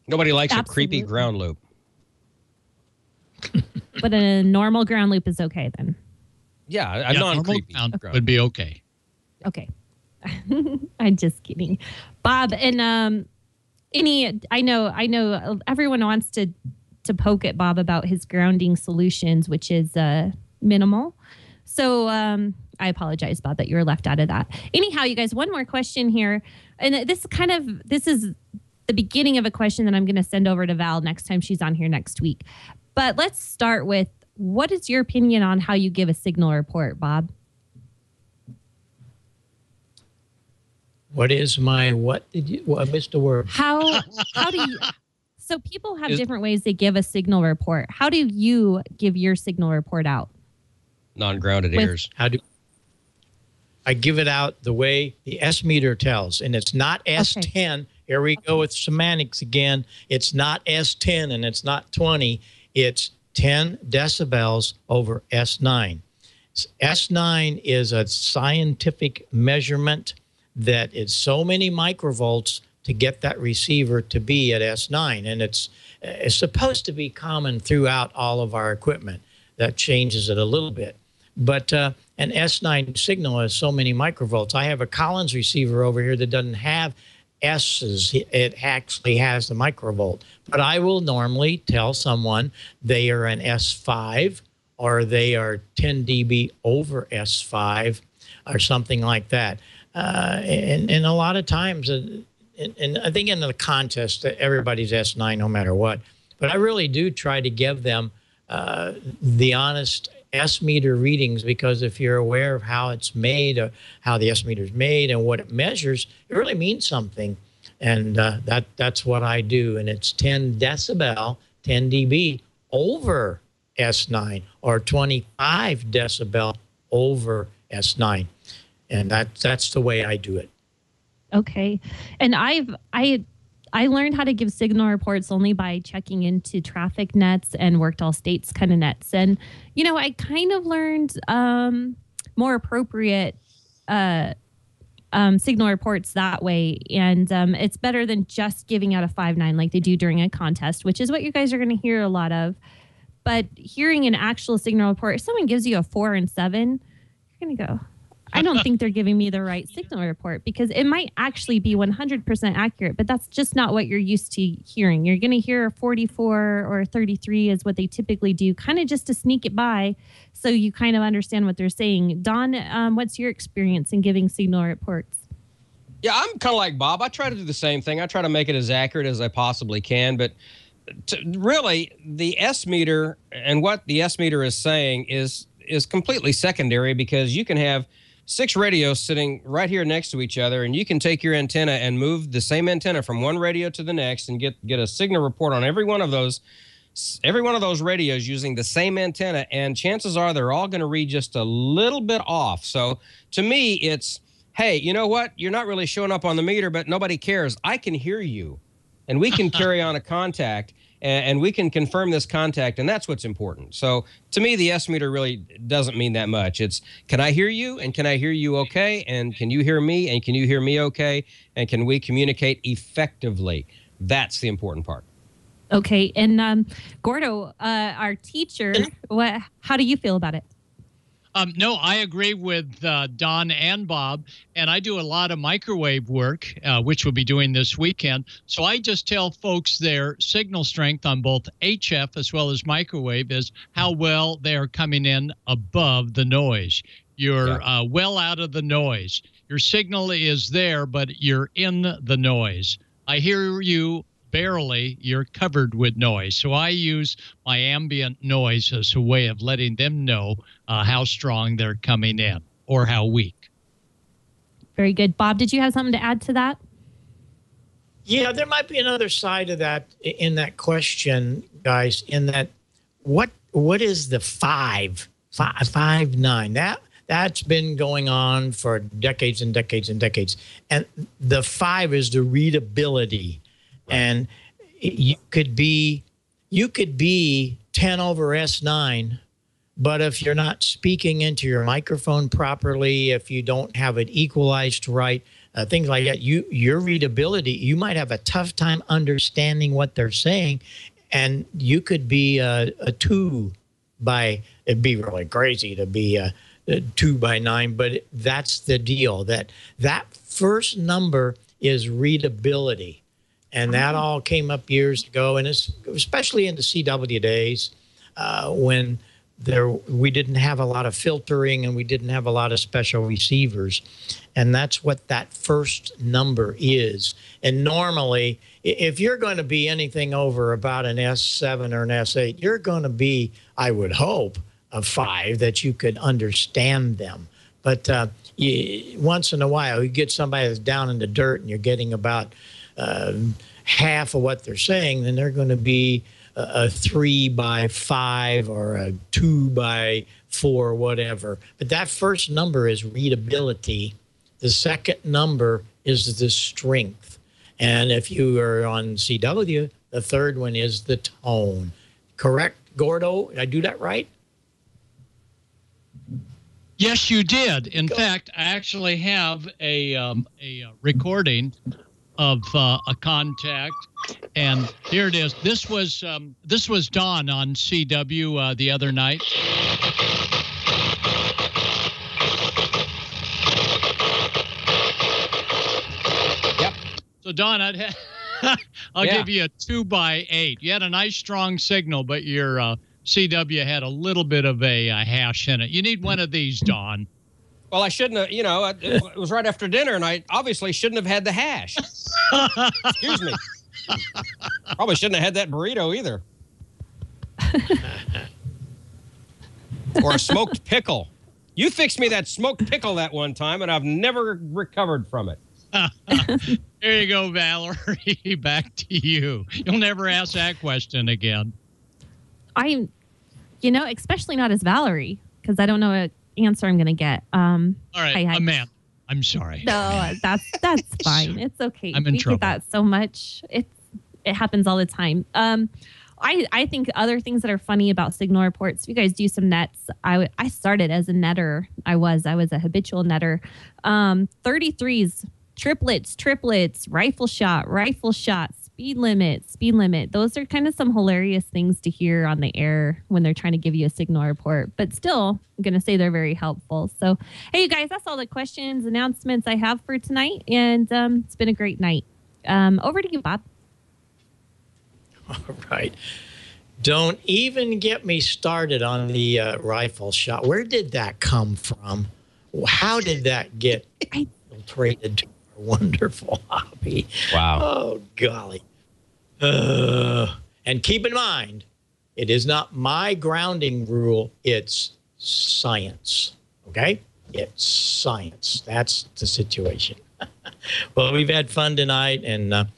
Nobody likes a creepy ground loop. But a normal ground loop is okay then? Yeah, a non-creepy ground would be okay. Okay. I'm just kidding. Bob, and I know everyone wants to poke at Bob about his grounding solutions, which is minimal. So I apologize, Bob, that you were left out of that. Anyhow, you guys, one more question here. And this is the beginning of a question that I'm going to send over to Val next time she's on here next week. But let's start with, what is your opinion on how you give a signal report, Bob? What is my, I missed a word. How do you... So people have different ways they give a signal report. How do you give your signal report out? Non-grounded ears. How do I give it out the way the S meter tells? And it's not S10. Okay. Here we go with semantics again. It's not S10 and it's not 20. It's 10 decibels over S9. S9 is a scientific measurement that it's so many microvolts to get that receiver to be at S9. And it's supposed to be common throughout all of our equipment. That changes it a little bit. But an S9 signal has so many microvolts. I have a Collins receiver over here that doesn't have S's. It actually has the microvolt. But I will normally tell someone they are an S5 or they are 10 dB over S5 or something like that. And a lot of times, and I think in the contest, everybody's S9 no matter what. But I really do try to give them the honest S-meter readings, because if you're aware of how it's made, or how the S-meter is made and what it measures, it really means something. And that's what I do. And it's 10 decibel, 10 dB over S9, or 25 decibel over S9. And that's the way I do it. Okay. And I learned how to give signal reports only by checking into traffic nets and worked all states kind of nets. And, you know, I kind of learned more appropriate signal reports that way. And it's better than just giving out a 5.9 like they do during a contest, which is what you guys are going to hear a lot of. But hearing an actual signal report, if someone gives you a 4 and 7, you're going to go, I don't think they're giving me the right signal report, because it might actually be 100% accurate, but that's just not what you're used to hearing. You're going to hear a 44 or 33 is what they typically do, kind of just to sneak it by so you kind of understand what they're saying. Don, what's your experience in giving signal reports? Yeah, I'm kind of like Bob. I try to do the same thing. I try to make it as accurate as I possibly can, but really the S-meter and what the S-meter is saying is completely secondary, because you can have 6 radios sitting right here next to each other, and you can take your antenna and move the same antenna from one radio to the next and get a signal report on every one of those radios using the same antenna, and chances are they're all going to read just a little bit off. So to me, it's, hey, you know what? You're not really showing up on the meter, but nobody cares. I can hear you, and we can carry on a contact, and we can confirm this contact, and that's what's important. So to me, the S-meter really doesn't mean that much. It's, can I hear you, and can I hear you okay, and can you hear me, and can you hear me okay, and can we communicate effectively? That's the important part. Okay, and Gordo, our teacher, how do you feel about it? No, I agree with Don and Bob, and I do a lot of microwave work, which we'll be doing this weekend. So I just tell folks their signal strength on both HF as well as microwave is how well they are coming in above the noise. You're well out of the noise. Your signal is there, but you're in the noise. I hear you barely, you're covered with noise. So I use my ambient noise as a way of letting them know how strong they're coming in or how weak. Very good. Bob, did you have something to add to that? Yeah, there might be another side of that in that question, guys, in that what is the 5.9? That's been going on for decades and decades and decades. And the 5 is the readability. And you could be 10 over S9, but if you're not speaking into your microphone properly, if you don't have it equalized right, things like that, your readability, you might have a tough time understanding what they're saying, and you could be a 2 by, it'd be really crazy to be a 2 by 9, but that's the deal, that first number is readability. And that all came up years ago, and especially in the CW days when we didn't have a lot of filtering and we didn't have a lot of special receivers. And that's what that first number is. And normally, if you're going to be anything over about an S7 or an S8, you're going to be, I would hope, a 5 that you could understand them. But once in a while, you get somebody that's down in the dirt and you're getting about half of what they're saying, then they're going to be a 3 by 5 or a 2 by 4, whatever. But that first number is readability. The second number is the strength. And if you are on CW, the third one is the tone. Correct, Gordo? Did I do that right? Yes, you did. In fact, I actually have a recording of a contact, and here it is. This was Dawn on CW the other night. Yep. So Dawn, I'll give you a 2x8. You had a nice strong signal, but your CW had a little bit of a hash in it. You need one of these, Dawn. Well, I shouldn't have, it was right after dinner, and I obviously shouldn't have had the hash. Excuse me. Probably shouldn't have had that burrito either. Or a smoked pickle. You fixed me that smoked pickle that one time, and I've never recovered from it. There you go, Valerie. Back to you. You'll never ask that question again. Especially not as Valerie, because I don't know what answer I'm going to get. All right, Amanda. I'm sorry. No, that's fine. It's okay. I'm in trouble. We get that so much. It happens all the time. I think other things that are funny about signal reports. If you guys do some nets, I started as a netter. I was a habitual netter. 33s, triplets, rifle shot, speed limit. Those are kind of some hilarious things to hear on the air when they're trying to give you a signal report. But still, I'm going to say they're very helpful. So, hey, you guys, that's all the questions, announcements I have for tonight. And it's been a great night. Over to you, Bob. All right. Don't even get me started on the rifle shot. Where did that come from? How did that get infiltrated to our wonderful hobby? Wow. Oh, golly. And keep in mind, it is not my grounding rule. It's science. Okay? It's science. That's the situation. Well, we've had fun tonight, and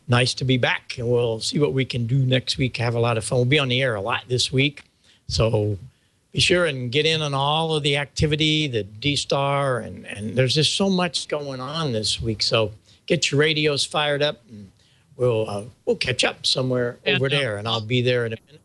nice to be back. And we'll see what we can do next week. Have a lot of fun. We'll be on the air a lot this week. So be sure and get in on all of the activity, the D-Star, and there's just so much going on this week. So get your radios fired up, and we'll catch up somewhere over there, and I'll be there in a minute.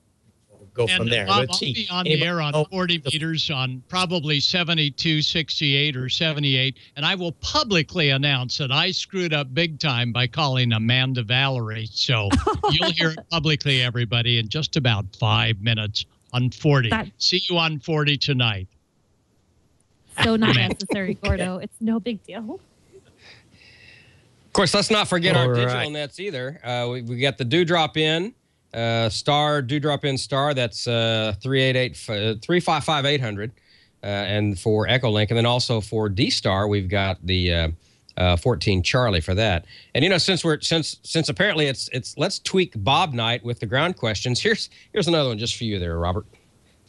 We'll go from there. Bob, Let's see. I'll be on the air on 40 meters on probably 72, 68, or 78, and I will publicly announce that I screwed up big time by calling Amanda Valerie. So you'll hear it publicly, everybody, in just about 5 minutes on 40. See you on 40 tonight. So not necessary, Gordo. It's no big deal. Of course, let's not forget our digital nets either. We got the Dewdrop In. Dewdrop In Star, that's 355-800, and for Echolink, and then also for D-Star, we've got the 14 Charlie for that. And since apparently it's let's tweak Bob night with the ground questions. Here's another one just for you there, Robert.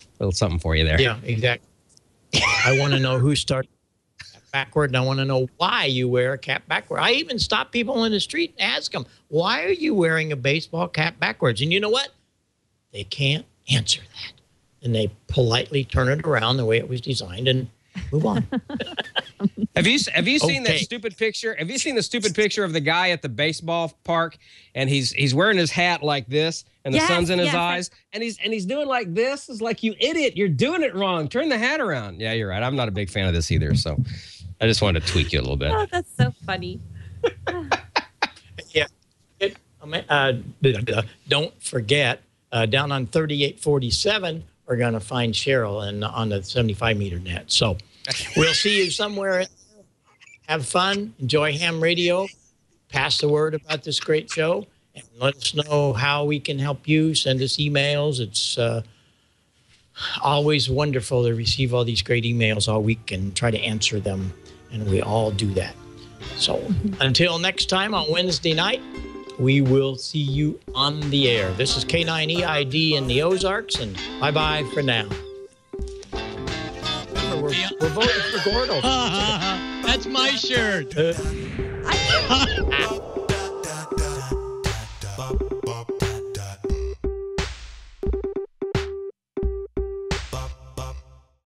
A little something for you there. Yeah, exactly. I want to know who started backward, and I want to know why you wear a cap backward. I even stop people in the street and ask them, why are you wearing a baseball cap backwards? And you know what? They can't answer that. And they politely turn it around the way it was designed and move on. Have you seen that stupid picture? Have you seen the stupid picture of the guy at the baseball park, and he's wearing his hat like this, and the sun's in his eyes, and he's doing like this? It's like, you idiot, you're doing it wrong. Turn the hat around. Yeah, you're right. I'm not a big fan of this either, so I just wanted to tweak you a little bit. Oh, that's so funny. Yeah. Don't forget, down on 3847, we're going to find Cheryl on the 75-meter net. So we'll see you somewhere. Have fun. Enjoy ham radio. Pass the word about this great show. And let us know how we can help you. Send us emails. It's always wonderful to receive all these great emails all week and try to answer them. And we all do that. So until next time on Wednesday night, we will see you on the air. This is K9EID in the Ozarks, and bye-bye for now. Remember, we're voting for Gordo. That's my shirt.